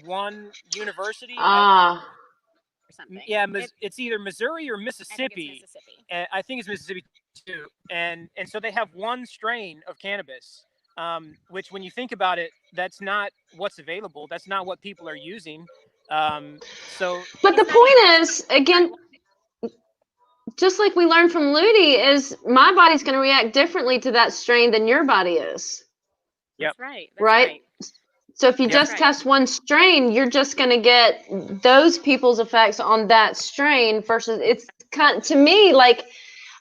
one university. Ah. Or something. Yeah, it's either Missouri or Mississippi. I think it's Mississippi. I think it's Mississippi too. And so they have one strain of cannabis, which when you think about it, that's not what's available. That's not what people are using. So, but the point is, again, just like we learned from Ludi, is my body's going to react differently to that strain than your body is. Yep. That's right. Right? So if you just test one strain, you're just going to get those people's effects on that strain versus it's kind of, to me, like,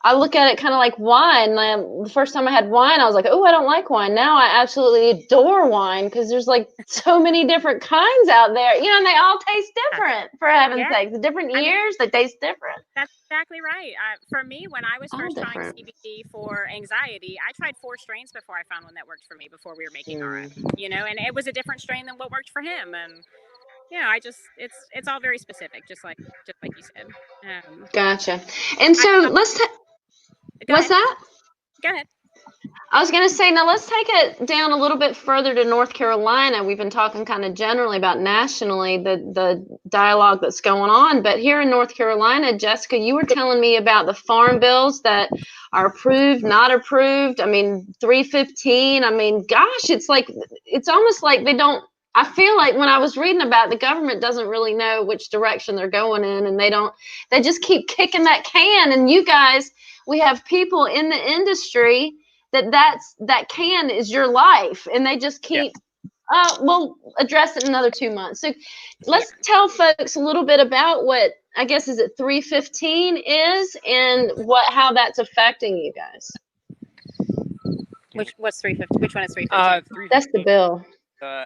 I look at it kind of like wine. The first time I had wine, I was like, oh, I don't like wine. Now I absolutely adore wine because there's like so many different kinds out there, you know, and they all taste different, for heaven's sake. The different years, they taste different. That's exactly right. For me, when I was first trying CBD for anxiety, I tried 4 strains before I found one that worked for me before we were making our own, you know, and it was a different strain than what worked for him. And yeah, it's all very specific, just like you said. Gotcha. And so what's that? Go ahead. I was going to say, now let's take it down a little bit further to North Carolina. We've been talking kind of generally about nationally the dialogue that's going on. But here in North Carolina, Jessica, you were telling me about the farm bills that are approved, not approved. I mean, 315. I mean, gosh, it's almost like they don't. I feel like when I was reading about it, the government doesn't really know which direction they're going in, and they just keep kicking that can. And you guys, we have people in the industry that can is your life, and they just keep we'll address it in another 2 months. So let's tell folks a little bit about what, I guess, is it 315 is, and how that's affecting you guys. What's 315? Which one is 315? That's the bill.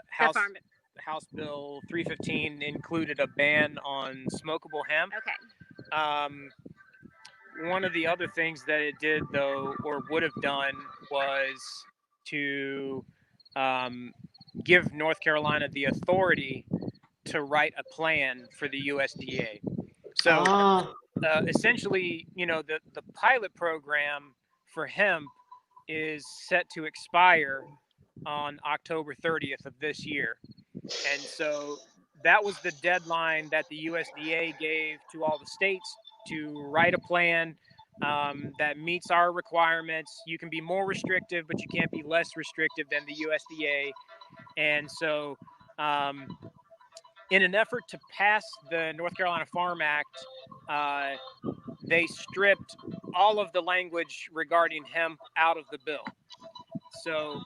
House Bill 315 included a ban on smokable hemp. Okay. One of the other things that it did, though, or would have done, was to give North Carolina the authority to write a plan for the USDA. So essentially, you know, the pilot program for hemp is set to expire on October 30th of this year. And so that was the deadline that the USDA gave to all the states to write a plan that meets our requirements. You can be more restrictive, but you can't be less restrictive than the USDA. And so in an effort to pass the North Carolina Farm Act, they stripped all of the language regarding hemp out of the bill. So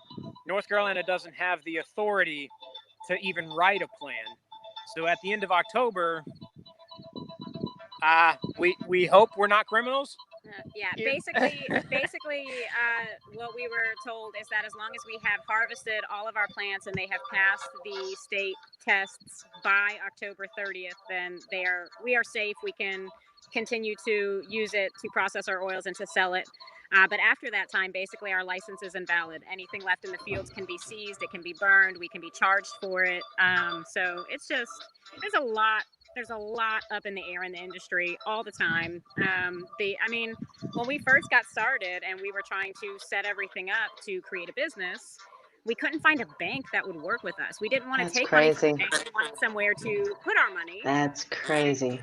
North Carolina doesn't have the authority to even write a plan. So at the end of October, we hope we're not criminals. Basically, what we were told is that as long as we have harvested all of our plants and they have passed the state tests by October 30th, then we are safe. We can continue to use it to process our oils and to sell it. But after that time, basically, our license is invalid. Anything left in the fields can be seized. It can be burned. We can be charged for it. So it's just, there's a lot up in the air in the industry all the time. When we first got started and we were trying to set everything up to create a business, we couldn't find a bank that would work with us. We didn't want to take money from the bank. We wanted somewhere to put our money. That's crazy.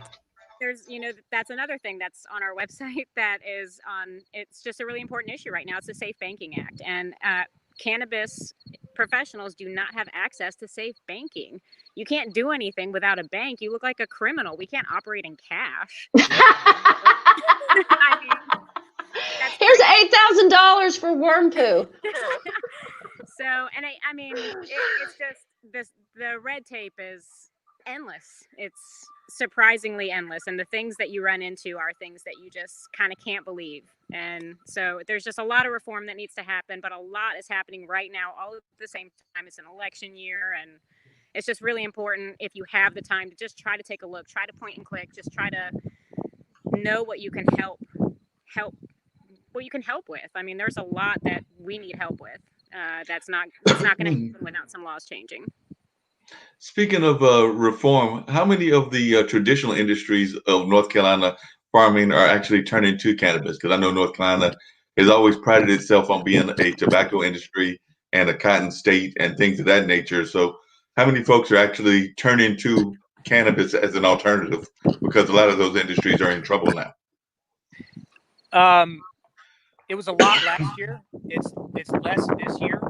There's, that's another thing that's on our website that is it's just a really important issue right now. It's the Safe Banking Act. And cannabis professionals do not have access to safe banking. You can't do anything without a bank. You look like a criminal. We can't operate in cash. Here's $8,000 for worm poo. So, and it's just the red tape is endless. It's surprisingly endless, and the things that you run into are things that you just kind of can't believe. And so there's just a lot of reform that needs to happen, but a lot is happening right now all at the same time. It's an election year, and it's just really important, if you have the time, to just try to take a look, try to point and click, just try to know what you can help with. I mean, there's a lot that we need help with. That's not going to happen without some laws changing. Speaking of reform, how many of the traditional industries of North Carolina farming are actually turning to cannabis? Because I know North Carolina has always prided itself on being a tobacco industry and a cotton state and things of that nature. So, how many folks are actually turning to cannabis as an alternative? Because a lot of those industries are in trouble now. It was a lot last year. It's less this year.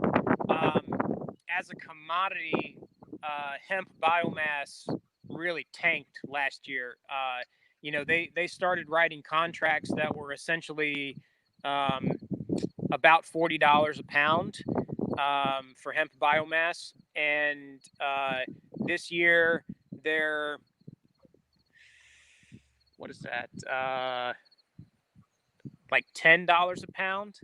As a commodity, hemp biomass really tanked last year. They started writing contracts that were essentially about $40 a pound for hemp biomass, and this year they're what is that? Like $10 a pound.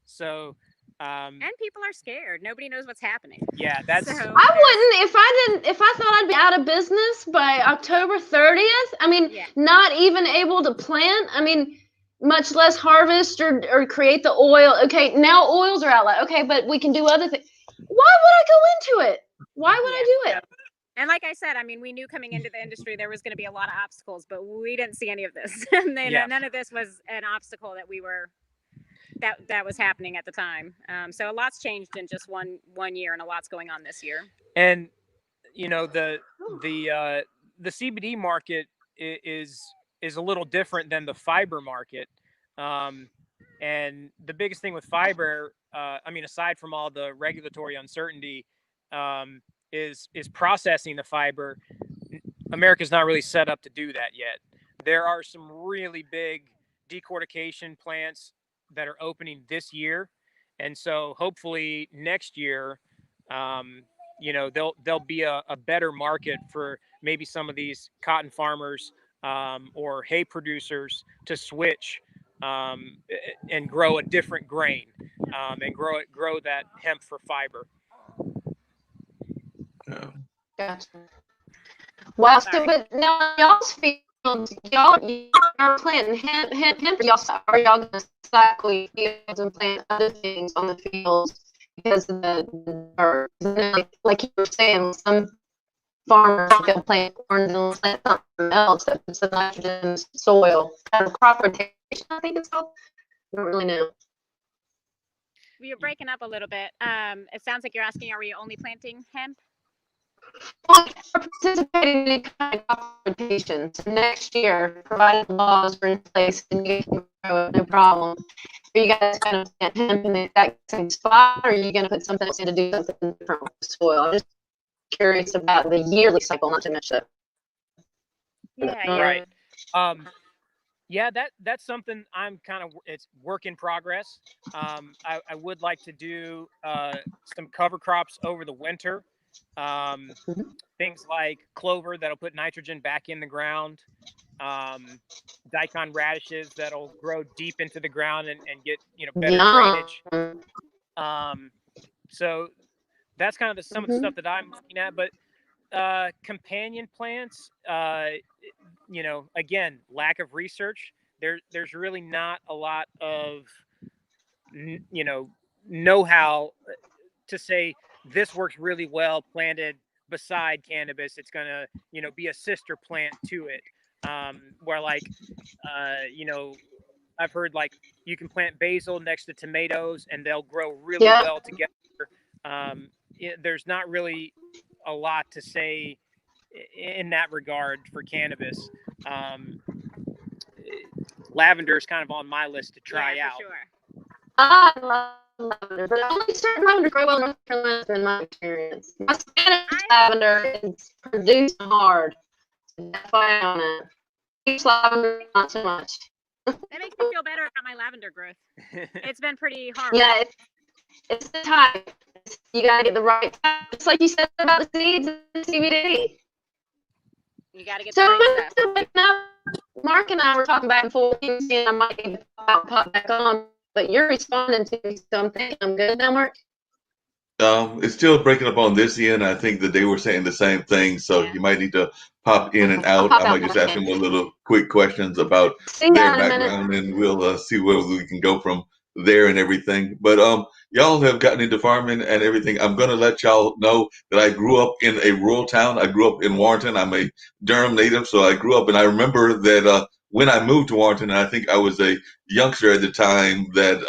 So. And people are scared. Nobody knows what's happening. Yeah, that's. So I wouldn't if I thought I'd be out of business by October 30th. I mean, not even able to plant. I mean, much less harvest or create the oil. Okay, now oils are out. Like, okay, but we can do other things. Why would I go into it? Why would I do it? And like I said, I mean, we knew coming into the industry there was going to be a lot of obstacles, but we didn't see any of this. And none of this was an obstacle that we were. That was happening at the time. So a lot's changed in just one year, and a lot's going on this year. And the CBD market is a little different than the fiber market. And the biggest thing with fiber, I mean, aside from all the regulatory uncertainty, is processing the fiber. America's not really set up to do that yet. There are some really big decortication plants that are opening this year, and so hopefully next year there'll be a better market for maybe some of these cotton farmers or hay producers to switch and grow a different grain and grow that hemp for fiber. Gotcha. Wow. So, but now y'all's fields, y'all are planting hemp. Are y'all going to cycle fields and plant other things on the fields because of the like you were saying, some farmers are going to plant corn and they'll plant something else that puts the nitrogen in the soil. Kind of crop rotation, I think it's called. I don't really know. You're breaking up a little bit. It sounds like you're asking, are we only planting hemp? Well, we're participating in kind of crop rotation. So next year, provided the laws are in place and you can grow it, no problem. Are you guys going to plant hemp in the exact same spot, or are you going to put something else in to do something different with the soil? I'm just curious about the yearly cycle, not to mention. Right. That's something I'm kind of, it's work in progress. I would like to do some cover crops over the winter. Things like clover that'll put nitrogen back in the ground, daikon radishes that'll grow deep into the ground and get better drainage. So that's kind of some of the stuff that I'm looking at. But companion plants, again, lack of research. There's really not a lot of know-how to say this works really well planted beside cannabis. It's gonna be a sister plant to it. Where I've heard like you can plant basil next to tomatoes and they'll grow really well together. There's not really a lot to say in that regard for cannabis. Lavender is kind of on my list to try out. Sure. I love lavender, but only certain lavender grow well in North Carolina, in my experience. My Spanish lavender is produced hard. That's why I own it. Peach lavender, not so much. That makes me feel better about my lavender growth. It's been pretty hard. Yeah, it's the type. You gotta get the right type. Just like you said about the seeds and the CBD. You gotta get the right stuff. Mark and I were talking back and forth, and I might need to pop back on, but you're responding to me, so I'm thinking I'm good now, Mark. It's still breaking up on this end. I think that they were saying the same thing, so you might need to pop in and out. I might just ask them a little quick questions about their background, and we'll see where we can go from there and everything. But y'all have gotten into farming and everything. I'm going to let y'all know that I grew up in a rural town. I grew up in Warrenton. I'm a Durham native, so I grew up, and I remember that when I moved to Warrenton, and I think I was a youngster at the time, that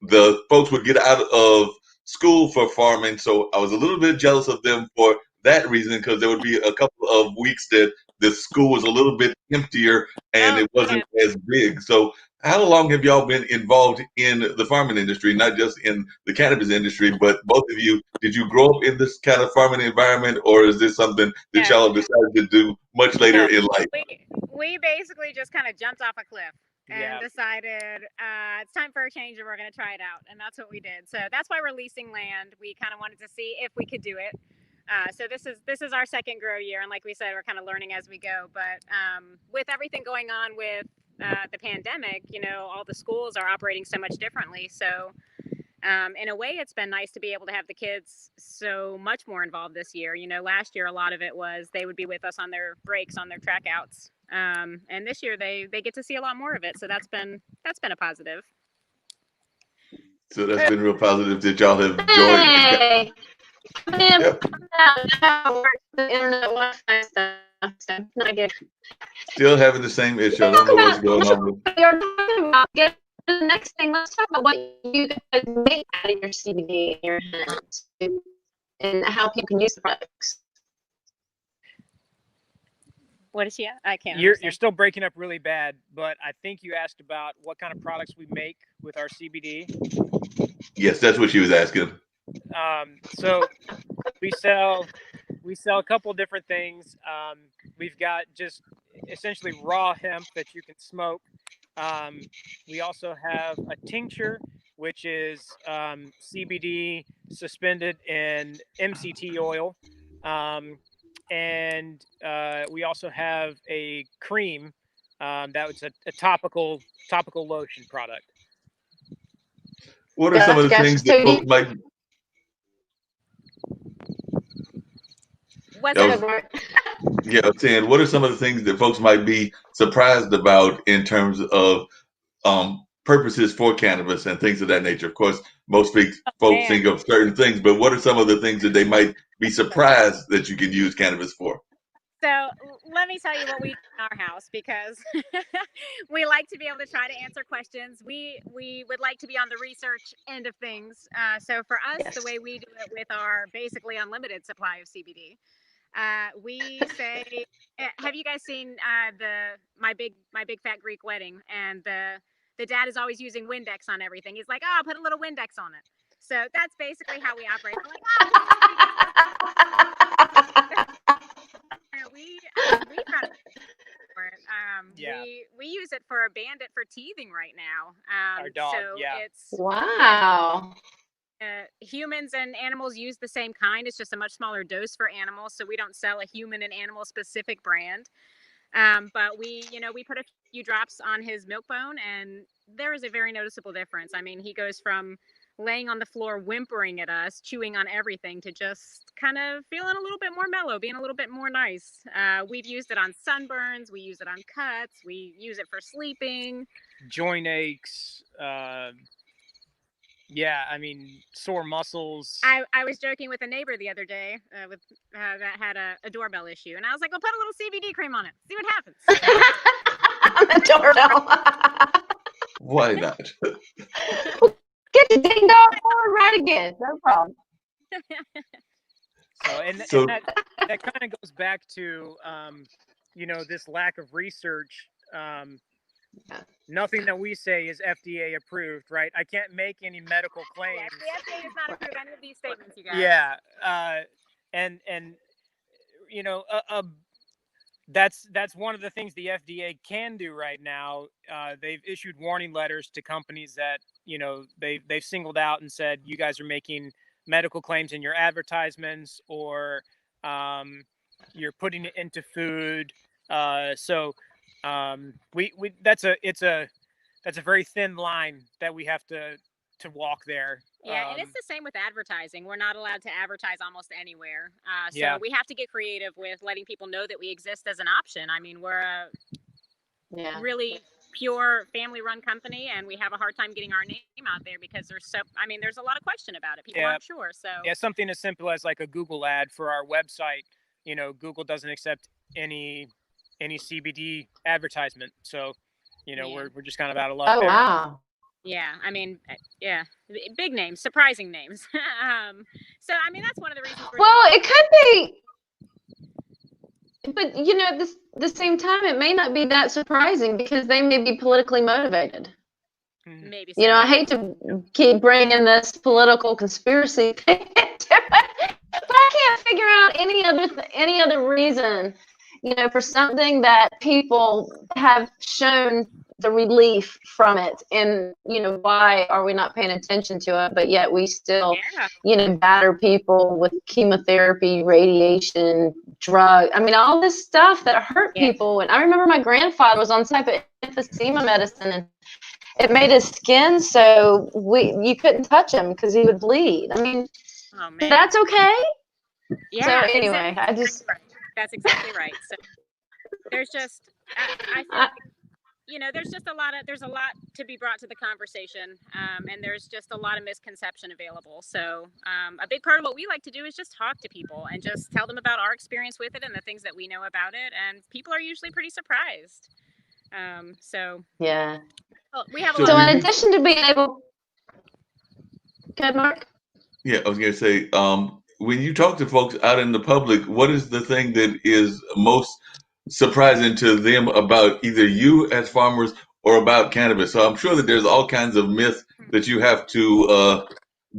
the folks would get out of school for farming. So I was a little bit jealous of them for that reason, because there would be a couple of weeks that the school was a little bit emptier and it wasn't as big. So how long have y'all been involved in the farming industry, not just in the cannabis industry, but both of you, did you grow up in this kind of farming environment, or is this something that y'all decided to do much later in life? We basically just kind of jumped off a cliff and decided it's time for a change and we're going to try it out. And that's what we did. So that's why we're leasing land. We kind of wanted to see if we could do it. So this is our second grow year. And like we said, we're kind of learning as we go. But with everything going on with the pandemic, you know, all the schools are operating so much differently. So in a way, it's been nice to be able to have the kids so much more involved this year. You know, last year, a lot of it was they would be with us on their breaks, on their track outs. And this year they get to see a lot more of it. So that's been a positive. So that's been real positive that y'all have joined. Hey. Yep. The internet Wi-Fi stuff. So not good. Still having the same issue. I don't know what's going on. You're talking about the next thing. Let's talk about what you guys make out of your CBD and your hemp, and how people can use the products. What is she at? I can't. You're still breaking up really bad, but I think you asked about what kind of products we make with our CBD. Yes, that's what she was asking. So we sell a couple of different things. We've got just essentially raw hemp that you can smoke. We also have a tincture, which is CBD suspended in MCT oil. And we also have a cream that was a topical lotion product. What are some of the things that folks might? Yeah, I'm saying, what are some of the things that folks might be surprised about in terms of purposes for cannabis and things of that nature? Of course, most folks think of certain things, but what are some of the things that they might be surprised that you can use cannabis for? So let me tell you what we do in our house, because we like to be able to try to answer questions. We would like to be on the research end of things. So for us, the way we do it with our basically unlimited supply of CBD, we say, have you guys seen my big fat Greek wedding? And the dad is always using Windex on everything. He's like, oh, I'll put a little Windex on it. So that's basically how we operate. We're like, we try to for it. We use it for a bandit for teething right now. Our dog, so it's wow. Humans and animals use the same kind. It's just a much smaller dose for animals, so we don't sell a human and animal specific brand. But we put a few drops on his milk bone, and there is a very noticeable difference. I mean, he goes from laying on the floor whimpering at us, chewing on everything, to just kind of feeling a little bit more mellow, being a little bit more nice. We've used it on sunburns, we use it on cuts, we use it for sleeping, joint aches, I mean, sore muscles. I was joking with a neighbor the other day that had a doorbell issue, and I was like, well, put a little CBD cream on it, see what happens. The doorbell. Why not? Get the ding dong right again. No problem. So that kind of goes back to this lack of research. Nothing that we say is FDA approved, right? I can't make any medical claims. Yes, the FDA does not approve any of these statements, you guys. Yeah, that's one of the things the FDA can do right now. They've issued warning letters to companies that they've singled out and said, you guys are making medical claims in your advertisements, or you're putting it into food. That's a very thin line that we have to walk there. Yeah, and it's the same with advertising. We're not allowed to advertise almost anywhere. We have to get creative with letting people know that we exist as an option. I mean, we're a really pure family-run company, and we have a hard time getting our name out there because there's a lot of question about it. People aren't sure. So something as simple as like a Google ad for our website. Google doesn't accept any CBD advertisement, so we're just kind of out of luck. Oh there. wow. Yeah, big names, surprising names. So that's one of the reasons. Well, it could be, but at the same time, it may not be that surprising because they may be politically motivated. Maybe so. I hate to keep bringing this political conspiracy thing into it, but I can't figure out any other reason, for something that people have shown the relief from it, and why are we not paying attention to it? But yet we still, batter people with chemotherapy, radiation, drug. All this stuff that hurt people. And I remember my grandfather was on type of emphysema medicine, and it made his skin so you couldn't touch him because he would bleed. Oh, man. That's okay. Yeah. So anyway, that's exactly right. So there's just, I think, there's a lot to be brought to the conversation, and there's just a lot of misconception available. So a big part of what we like to do is just talk to people and just tell them about our experience with it and the things that we know about it, and people are usually pretty surprised. Yeah. We have so in addition to being able, good, Mark? Yeah, I was going to say, when you talk to folks out in the public, what is the thing that is most surprising to them about either you as farmers or about cannabis? So I'm sure that there's all kinds of myths that you have to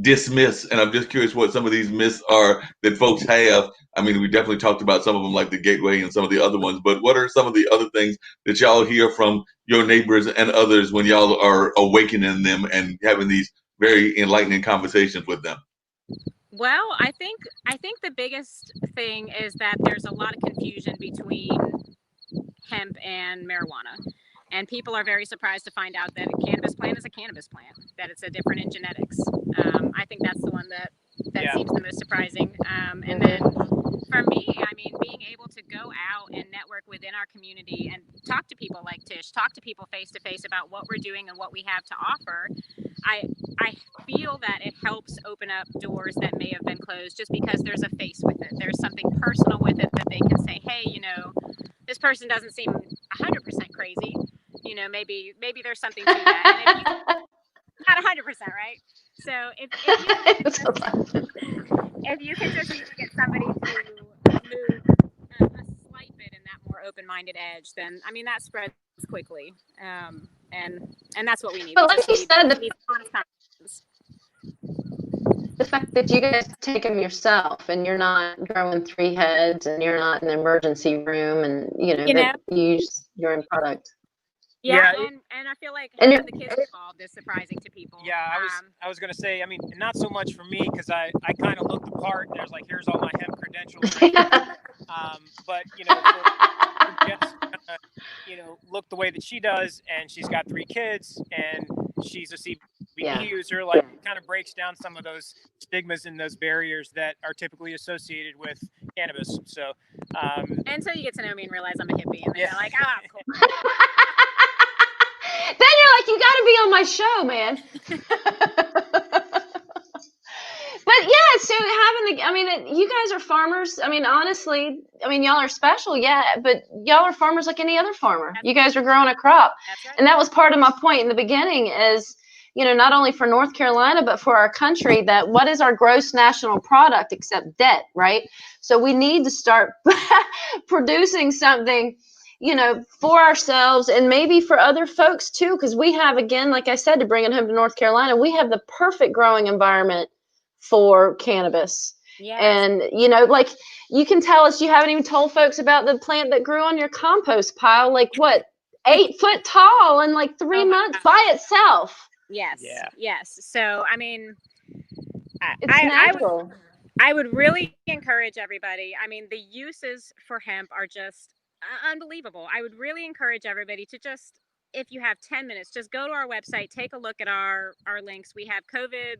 dismiss, and I'm just curious what some of these myths are that folks have. We definitely talked about some of them, like the gateway and some of the other ones, but what are some of the other things that y'all hear from your neighbors and others when y'all are awakening them and having these very enlightening conversations with them? Well, I think the biggest thing is that there's a lot of confusion between hemp and marijuana. And people are very surprised to find out that a cannabis plant is a cannabis plant, that it's a different in genetics. I think that's the one that seems the most surprising. And then for me, being able to go out and network within our community and talk to people like Tish, talk to people face to face about what we're doing and what we have to offer, I feel that it helps open up doors that may have been closed just because there's a face with it. There's something personal with it that they can say, hey, this person doesn't seem 100% crazy. Maybe there's something to that. And not 100%, right? So if you can just get somebody to move a slight bit in that more open-minded edge, then that spreads quickly. And that's what we need. But like you said, the fact that you guys take them yourself and you're not growing 3 heads and you're not in the emergency room and that you use your own product. Yeah. And I feel like having the kids involved is surprising to people. Yeah, I was gonna say, not so much for me because I kind of looked the part. There's like, here's all my hemp credentials. Right? But for Jess, look the way that she does, and she's got 3 kids, and she's a CBD user. Like, kind of breaks down some of those stigmas and those barriers that are typically associated with cannabis. So until you get to know me and realize I'm a hippie, and then you're like, oh, cool. Then you're like, you got to be on my show, man. But yeah, so you guys are farmers. Honestly, y'all are special, but y'all are farmers like any other farmer. You guys are growing a crop. That's right. And that was part of my point in the beginning is, not only for North Carolina, but for our country, that what is our gross national product except debt, right? So we need to start producing something, for ourselves and maybe for other folks too, because we have, again, like I said, to bring it home to North Carolina, we have the perfect growing environment for cannabis. Yes. And, like you can tell us, you haven't even told folks about the plant that grew on your compost pile, like what, 8 foot tall in like 3 months by itself. Yes. Yeah. Yes. So, It's natural. I would really encourage everybody. The uses for hemp are just unbelievable. I would really encourage everybody to just, if you have 10 minutes, just go to our website, take a look at our links. We have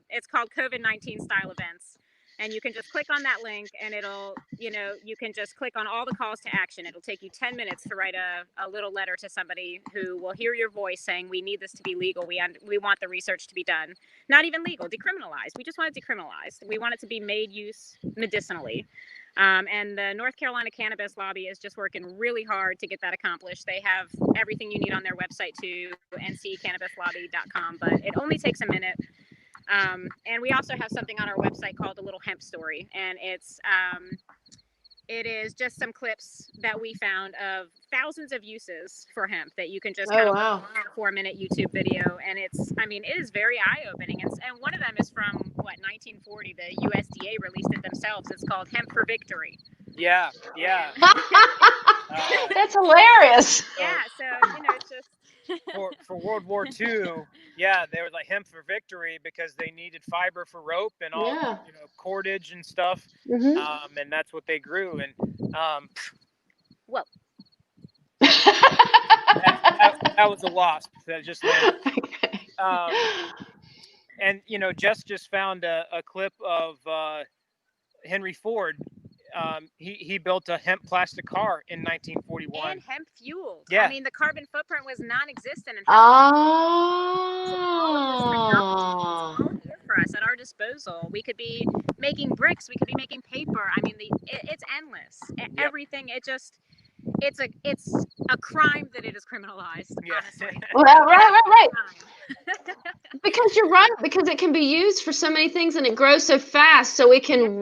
it's called COVID-19 style events. And you can just click on that link and it'll, you can just click on all the calls to action. It'll take you 10 minutes to write a little letter to somebody who will hear your voice saying, we need this to be legal. We want the research to be done. Not even legal, decriminalized. We just want it decriminalized. We want it to be made use medicinally. And the North Carolina Cannabis Lobby is just working really hard to get that accomplished. They have everything you need on their website too, nccannabislobby.com, but it only takes a minute. And we also have something on our website called A Little Hemp Story, and it is just some clips that we found of thousands of uses for hemp that you can just kind of watch a 4-minute YouTube video. And it is very eye-opening. And one of them is from 1940. The USDA released it themselves. It's called Hemp for Victory. Yeah. That's hilarious. Yeah. So, it's just. For World War II, yeah, they were like hemp for victory because they needed fiber for rope and all, cordage and stuff. Mm-hmm. And that's what they grew. And whoa, that was a wasp that just landed. And Jess just found a clip of Henry Ford. He built a hemp plastic car in 1941. And hemp fueled. Yeah. I mean, the carbon footprint was non-existent. Oh. For us at our disposal, we could be making bricks. We could be making paper. I mean, it's endless. Yep. Everything. It's a crime that it is criminalized. Yeah. Honestly. Well, right. Because you're right. Because it can be used for so many things, and it grows so fast, so it can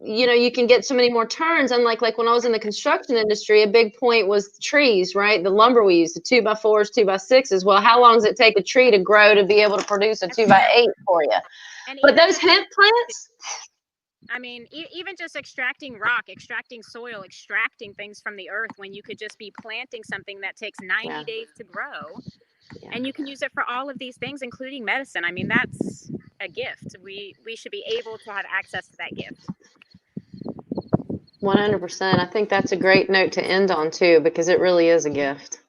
you can get so many more turns. And like when I was in the construction industry, a big point was trees, right? The lumber we use, the 2x4s, 2x6s. Well, how long does it take a tree to grow to be able to produce a 2x8 for you? But those hemp plants, I mean, even just extracting rock, extracting soil, extracting things from the earth, when you could just be planting something that takes 90 days to grow, and you can use it for all of these things, including medicine. I mean, that's a gift. We should be able to have access to that gift. 100%. I think that's a great note to end on too, because it really is a gift.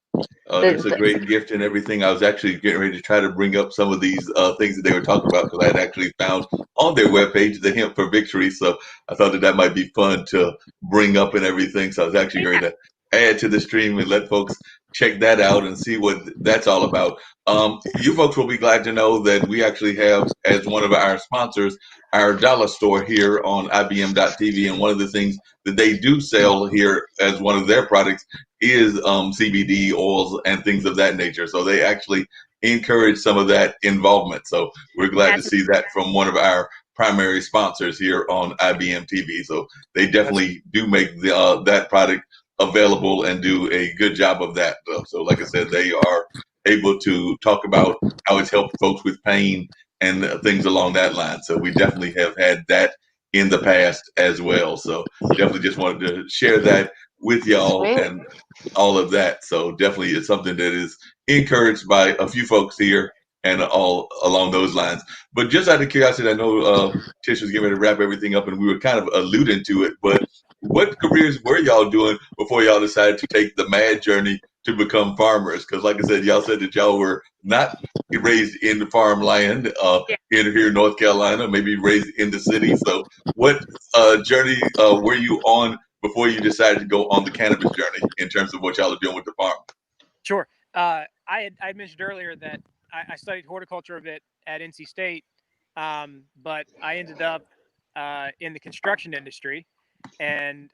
It's a great gift and everything. I was actually getting ready to try to bring up some of these things that they were talking about, because I had actually found on their webpage the Hemp for Victory. So I thought that might be fun to bring up and everything. So I was actually going to add to the stream and let folks check that out and see what that's all about. You folks will be glad to know that we actually have, as one of our sponsors, our dollar store here on IBM.TV. And one of the things that they do sell here as one of their products is CBD oils and things of that nature. So they actually encourage some of that involvement. So we're glad to see that from one of our primary sponsors here on IBMTV. So they definitely do make that product available and do a good job of that. So like I said, they are able to talk about how it's helped folks with pain and things along that line. So we definitely have had that in the past as well. So definitely just wanted to share that with y'all and all of that. So definitely it's something that is encouraged by a few folks here and all along those lines. But just out of curiosity, I know Tish was getting ready to wrap everything up and we were kind of alluding to it, but what careers were y'all doing before y'all decided to take the mad journey to become farmers? Because like I said, y'all said that y'all were not raised in the farmland in here in North Carolina, maybe raised in the city. So what journey were you on before you decided to go on the cannabis journey in terms of what y'all are doing with the farm? Sure. I had mentioned earlier that I studied horticulture a bit at NC State, but I ended up in the construction industry. And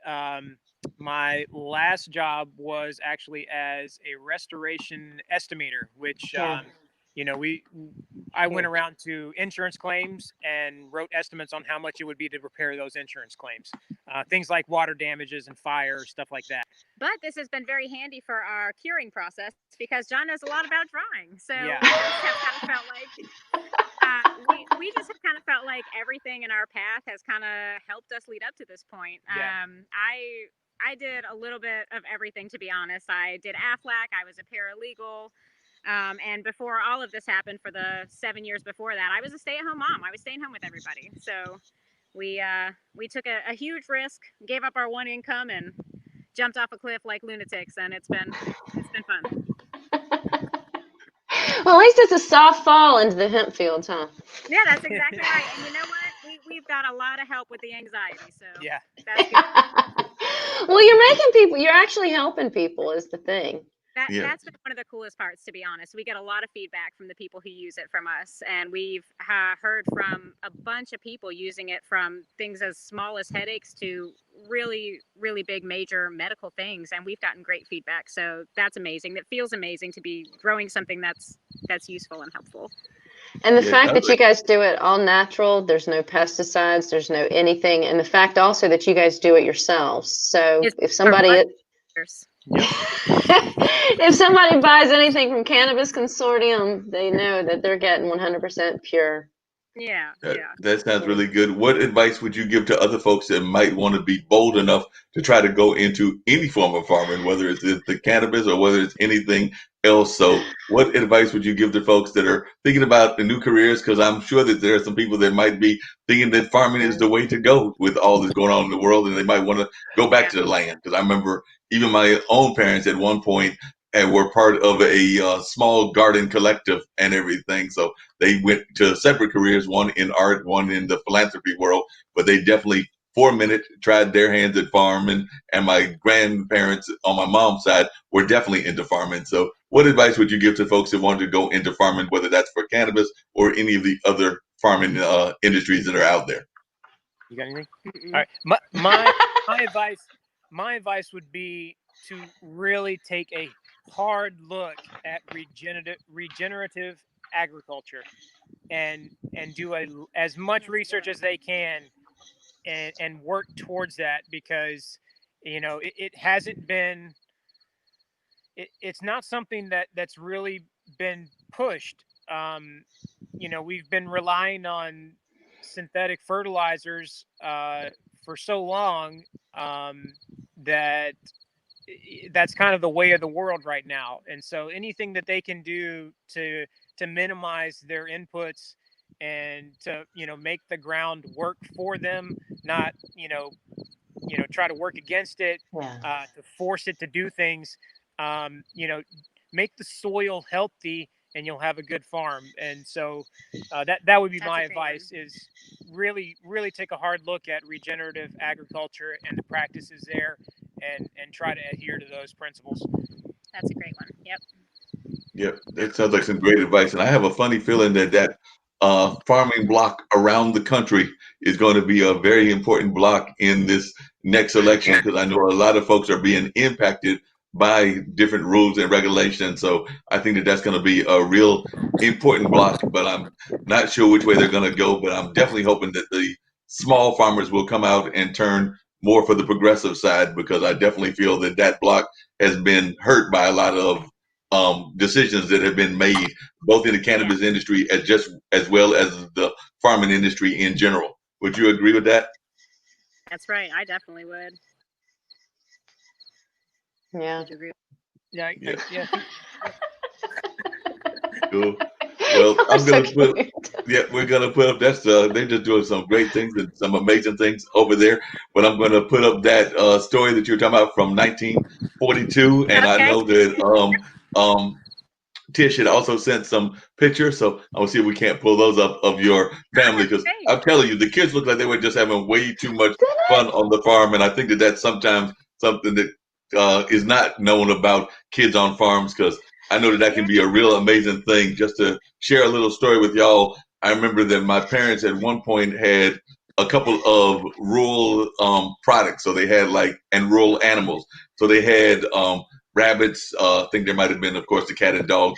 my last job was actually as a restoration estimator, which I went around to insurance claims and wrote estimates on how much it would be to repair those insurance claims. Things like water damages and fire, stuff like that. But this has been very handy for our curing process because John knows a lot about drying. So we just have kind of felt like everything in our path has kind of helped us lead up to this point. I did a little bit of everything, to be honest. I did AFLAC. I was a paralegal. And before all of this happened, for the 7 years before that, I was a stay-at-home mom. I was staying home with everybody. So we took a huge risk, gave up our one income, and jumped off a cliff like lunatics. And it's been fun. Well, at least it's a soft fall into the hemp fields, huh? Yeah, that's exactly right. And you know what? we've got a lot of help with the anxiety. So Yeah. that's good. Well, you're actually helping people is the thing. That's been one of the coolest parts, to be honest. We get a lot of feedback from the people who use it from us, and we've heard from a bunch of people using it, from things as small as headaches to really, really big major medical things, and we've gotten great feedback. So that's amazing. That feels amazing to be growing something that's useful and helpful. And the fact that you guys do it all natural, there's no pesticides, there's no anything, and the fact also that you guys do it yourselves. So if somebody if somebody buys anything from Cannabis Consortium, they know that they're getting 100% pure. Yeah. That sounds really good. What advice would you give to other folks that might want to be bold enough to try to go into any form of farming, whether it's the cannabis or whether it's anything else? So what advice would you give to folks that are thinking about the new careers? Because I'm sure that there are some people that might be thinking that farming is the way to go with all that's going on in the world, and they might want to go back to the land. Because I remember even my own parents at one point were part of a small garden collective and everything. So they went to separate careers, one in art, one in the philanthropy world, but they definitely for a minute tried their hands at farming. And my grandparents on my mom's side were definitely into farming. So what advice would you give to folks that want to go into farming, whether that's for cannabis or any of the other farming industries that are out there? You got anything? All right. My advice would be to really take a hard look at regenerative agriculture and do as much research as they can and work towards that, because it hasn't been it's not something that's really been pushed. We've been relying on synthetic fertilizers for so long that that's kind of the way of the world right now. And so anything that they can do to minimize their inputs and to make the ground work for them, not try to work against it, to force it to do things, make the soil healthy, and you'll have a good farm. And so that would be my advice, is really take a hard look at regenerative agriculture and the practices there, and try to adhere to those principles. That's a great one. Yep, that sounds like some great advice. And I have a funny feeling that farming block around the country is going to be a very important block in this next election, because I know a lot of folks are being impacted by different rules and regulations. So I think that that's going to be a real important block, but I'm not sure which way they're going to go. But I'm definitely hoping that the small farmers will come out and turn more for the progressive side, because I definitely feel that that block has been hurt by a lot of decisions that have been made, both in the cannabis industry as well as the farming industry in general. Would you agree with that? That's right. I definitely would. Yeah. Would you agree? Yeah. Cool. Well, we're gonna put up they're just doing some great things and some amazing things over there. But I'm gonna put up that story that you were talking about from 1942, and I know that Tish had also sent some pictures, so I will see if we can't pull those up of your family, because I'm telling you, the kids look like they were just having way too much fun on the farm, and I think that that's sometimes something that is not known about kids on farms, because I know that can be a real amazing thing. Just to share a little story with y'all, I remember that my parents at one point had a couple of rural products, so they had and rural animals, so they had rabbits. I think there might have been, of course, the cat and dog,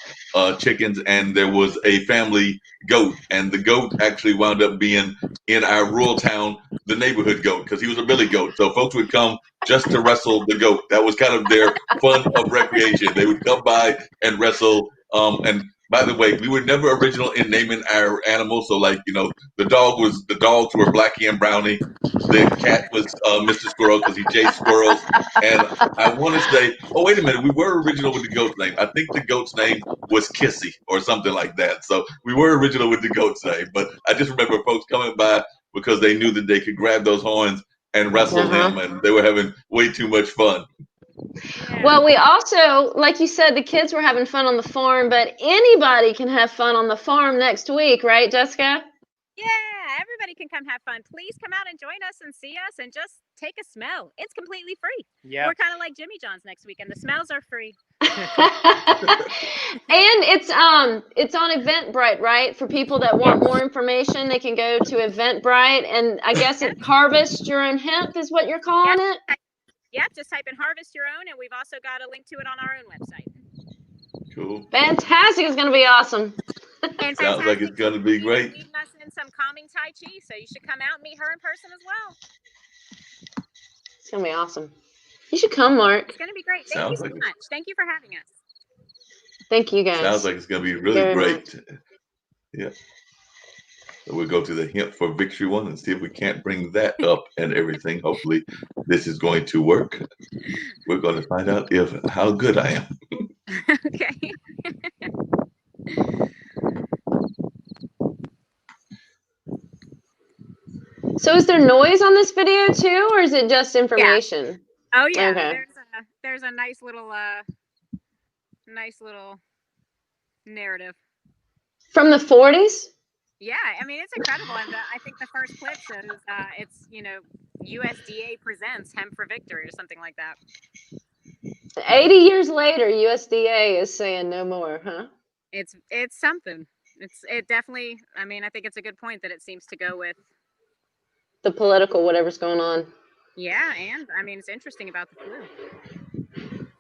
chickens, and there was a family goat. And the goat actually wound up being in our rural town, the neighborhood goat, because he was a billy goat. So folks would come just to wrestle the goat. That was kind of their fun of recreation. They would come by and wrestle. And by the way, we were never original in naming our animals. So the dogs were Blackie and Brownie. The cat was Mr. Squirrel, because he chased squirrels. And I want to say, oh, wait a minute, we were original with the goat's name. I think the goat's name was Kissy or something like that. So we were original with the goat's name. But I just remember folks coming by because they knew that they could grab those horns and wrestle him, and they were having way too much fun. Well, we also, like you said, the kids were having fun on the farm, but anybody can have fun on the farm next week, right, Jessica? Yeah, everybody can come have fun. Please come out and join us and see us and just take a smell. It's completely free. Yeah. We're kind of like Jimmy John's next weekend. The smells are free. And it's on Eventbrite, right? For people that want more information, they can go to Eventbrite, and I guess it Harvest Your Own Hemp is what you're calling it. Yep, just type in Harvest Your Own, and we've also got a link to it on our own website. Cool. Fantastic! It's going to be awesome. And Sounds like it's going to be great. Leading us in some calming Tai Chi, so you should come out and meet her in person as well. It's going to be awesome. You should come, Mark. It's going to be great. Thank you so much. Thank you for having us. Thank you, guys. Sounds like it's going to be really great. Yeah. So we'll go to the Hemp for Victory one and see if we can't bring that up and everything. Hopefully this is going to work. We're going to find out how good I am. Okay. So is there noise on this video too, or is it just information? Yeah. Oh yeah. Okay. There's a nice little narrative. From the 40s? Yeah, I mean, it's incredible. And I think the first clip shows it's, USDA presents Hemp for Victory or something like that. 80 years later, USDA is saying no more, huh? It's something. It definitely, I mean, I think it's a good point that it seems to go with the political whatever's going on. Yeah, and I mean, it's interesting about the flu.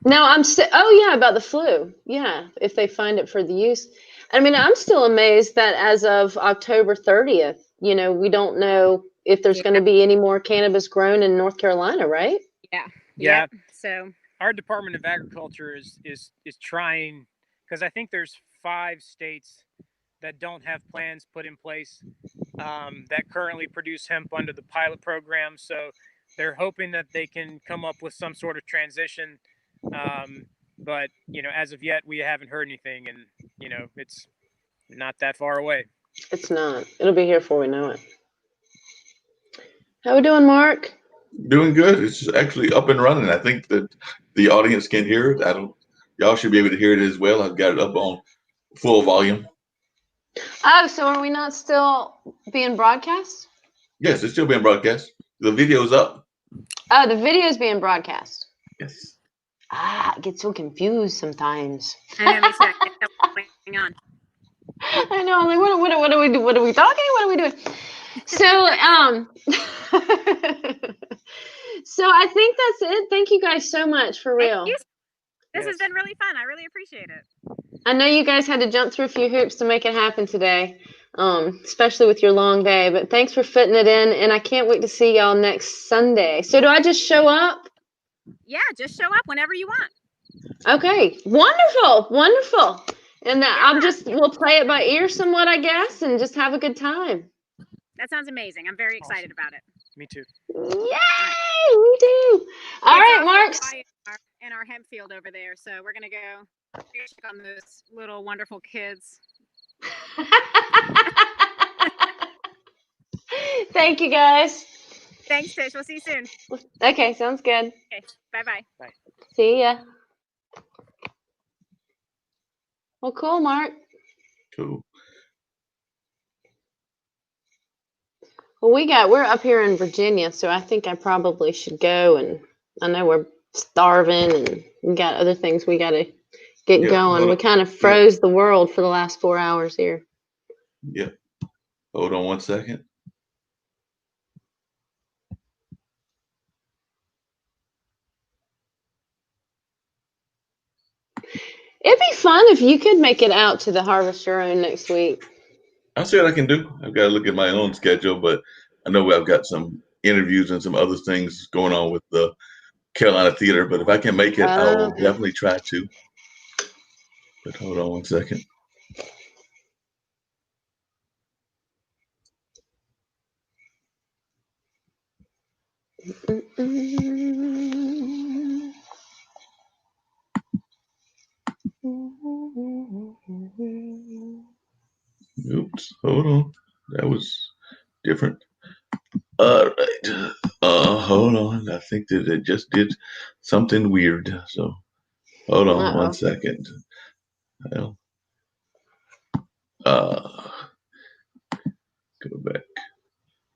No, about the flu. Yeah, if they find it for the use. I mean, I'm still amazed that as of October 30th, we don't know if there's going to be any more cannabis grown in North Carolina, right? Yeah. Yeah. Yep. So our Department of Agriculture is trying, because I think there's 5 states that don't have plans put in place that currently produce hemp under the pilot program. So they're hoping that they can come up with some sort of transition. But, as of yet, we haven't heard anything, and, it's not that far away. It's not. It'll be here before we know it. How we doing, Mark? Doing good. It's actually up and running. I think that the audience can hear it. Y'all should be able to hear it as well. I've got it up on full volume. Oh, so are we not still being broadcast? Yes, it's still being broadcast. The video's up. Oh, the video's being broadcast. Yes. I get so confused sometimes. I know, me too. I get going on. I know. I'm like, what do we do? What are we talking? What are we doing? So, so I think that's it. Thank you guys so much, for real. This has been really fun. I really appreciate it. I know you guys had to jump through a few hoops to make it happen today, especially with your long day. But thanks for fitting it in, and I can't wait to see y'all next Sunday. So do I just show up? Yeah, just show up whenever you want. Okay, wonderful. And we'll play it by ear somewhat, I guess, and just have a good time. That sounds amazing. I'm very excited about it. Me too. Yay, we do. All right, Mark. In our hemp field over there, so we're gonna go check on those little wonderful kids. Thank you, guys. Thanks, Tish. We'll see you soon. Okay, sounds good. Okay, bye. Bye. See ya. Well, cool, Mark. Cool. Well, we're up here in Virginia, so I think I probably should go, and I know we're starving and we got other things we got to get going. We kind of froze the world for the last 4 hours here. Yeah. Hold on one second. It'd be fun if you could make it out to the Harvest Your Own next week. I'll see what I can do. I've got to look at my own schedule, but I know I've got some interviews and some other things going on with the Carolina Theater, but if I can make it, I'll definitely try to. But hold on one second. Oops, hold on. That was different. All right. Hold on. I think that it just did something weird. So hold on one second. Well, go back.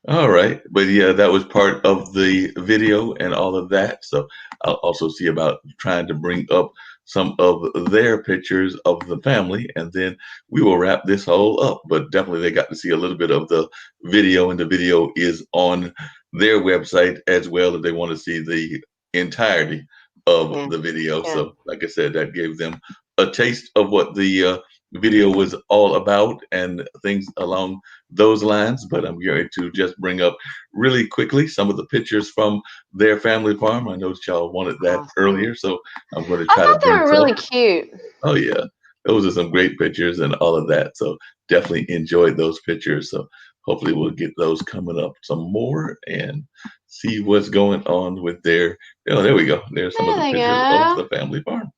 All right. But yeah, that was part of the video and all of that. So I'll also see about trying to bring up some of their pictures of the family, and then we will wrap this whole up. But definitely they got to see a little bit of the video, and the video is on their website as well if they want to see the entirety of the video. Yeah. So like I said, that gave them a taste of what the video was all about and things along those lines. But I'm going to just bring up really quickly some of the pictures from their family farm. I noticed y'all wanted that earlier, so I'm going to I try thought to they bring were some. really cute. Oh yeah, those are some great pictures and all of that. So definitely enjoyed those pictures. So hopefully we'll get those coming up some more and see what's going on with their. Oh, there we go. There's some of the There they pictures of go. the family farm.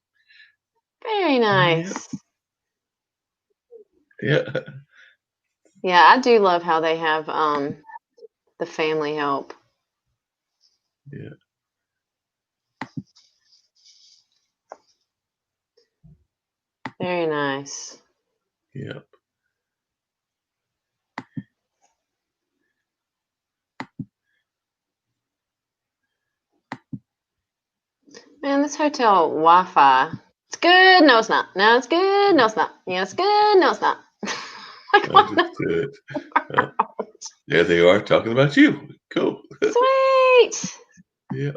Very nice. Yeah. Yeah, I do love how they have the family help. Yeah. Very nice. Yeah. Man, this hotel Wi-Fi. It's good. No, it's not. No, it's good. No, it's not. Yeah, it's good. No, it's not. Like, what the Understood. There they are talking about you. Cool. Sweet. Yeah.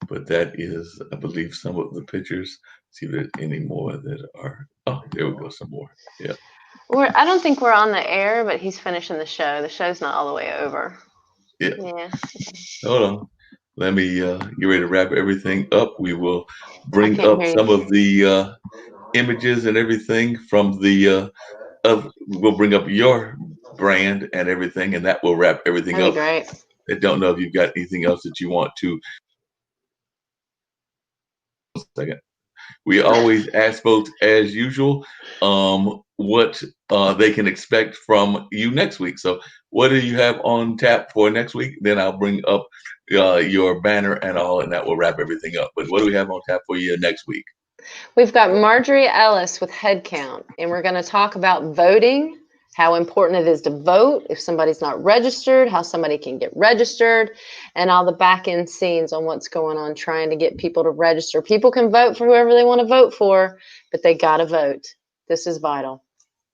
But that is, I believe, some of the pictures. See if there's any more that are. Oh, there we go. Some more. Yeah. I don't think we're on the air, but he's finishing the show. The show's not all the way over. Yeah. Yeah. Hold on. Let me get ready to wrap everything up. We will bring can't up hear some you. of the images and everything from the. We'll bring up your brand and everything, and that will wrap everything That'd up. be great. I don't know if you've got anything else that you want to. Second. We always ask folks, as usual, what they can expect from you next week. So, what do you have on tap for next week? Then I'll bring up your banner and all, and that will wrap everything up. But what do we have on tap for you next week? We've got Marjorie Ellis with Headcount, and we're going to talk about voting, how important it is to vote if somebody's not registered, how somebody can get registered, and all the back end scenes on what's going on trying to get people to register. People can vote for whoever they want to vote for, but they got to vote. This is vital.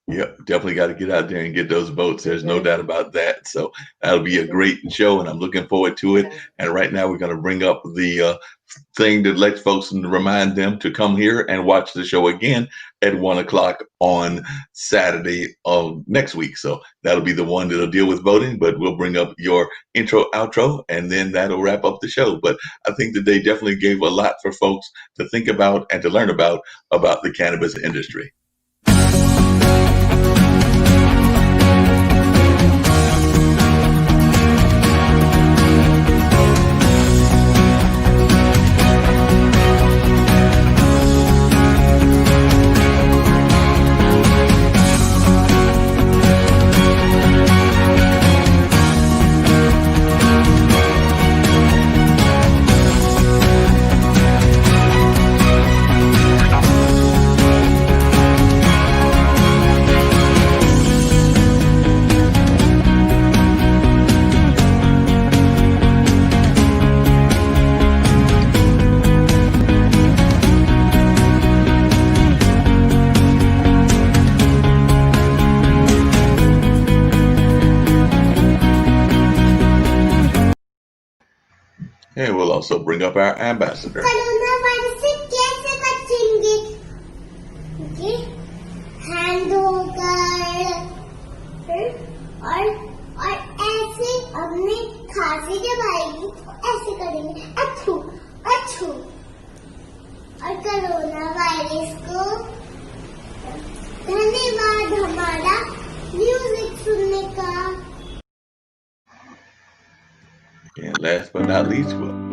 Yep, definitely got to get out there and get those votes. There's no doubt about that. So that'll be a great show, and I'm looking forward to it. And right now, we're going to bring up the thing that lets folks and remind them to come here and watch the show again at 1:00 on Saturday of next week. So that'll be the one that'll deal with voting, but we'll bring up your intro, outro, and then that'll wrap up the show. But I think that they definitely gave a lot for folks to think about and to learn about the cannabis industry. And we'll also bring up our ambassador. Coronavirus से कैसे बचेंगे? Okay, hand होकर और ऐसे अपने खांसी जब आएगी तो ऐसे करेंगे अच्छू अच्छू और कोरोना वायरस को धन्यवाद हमारा म्यूजिक सुनने का. And last but not least, we'll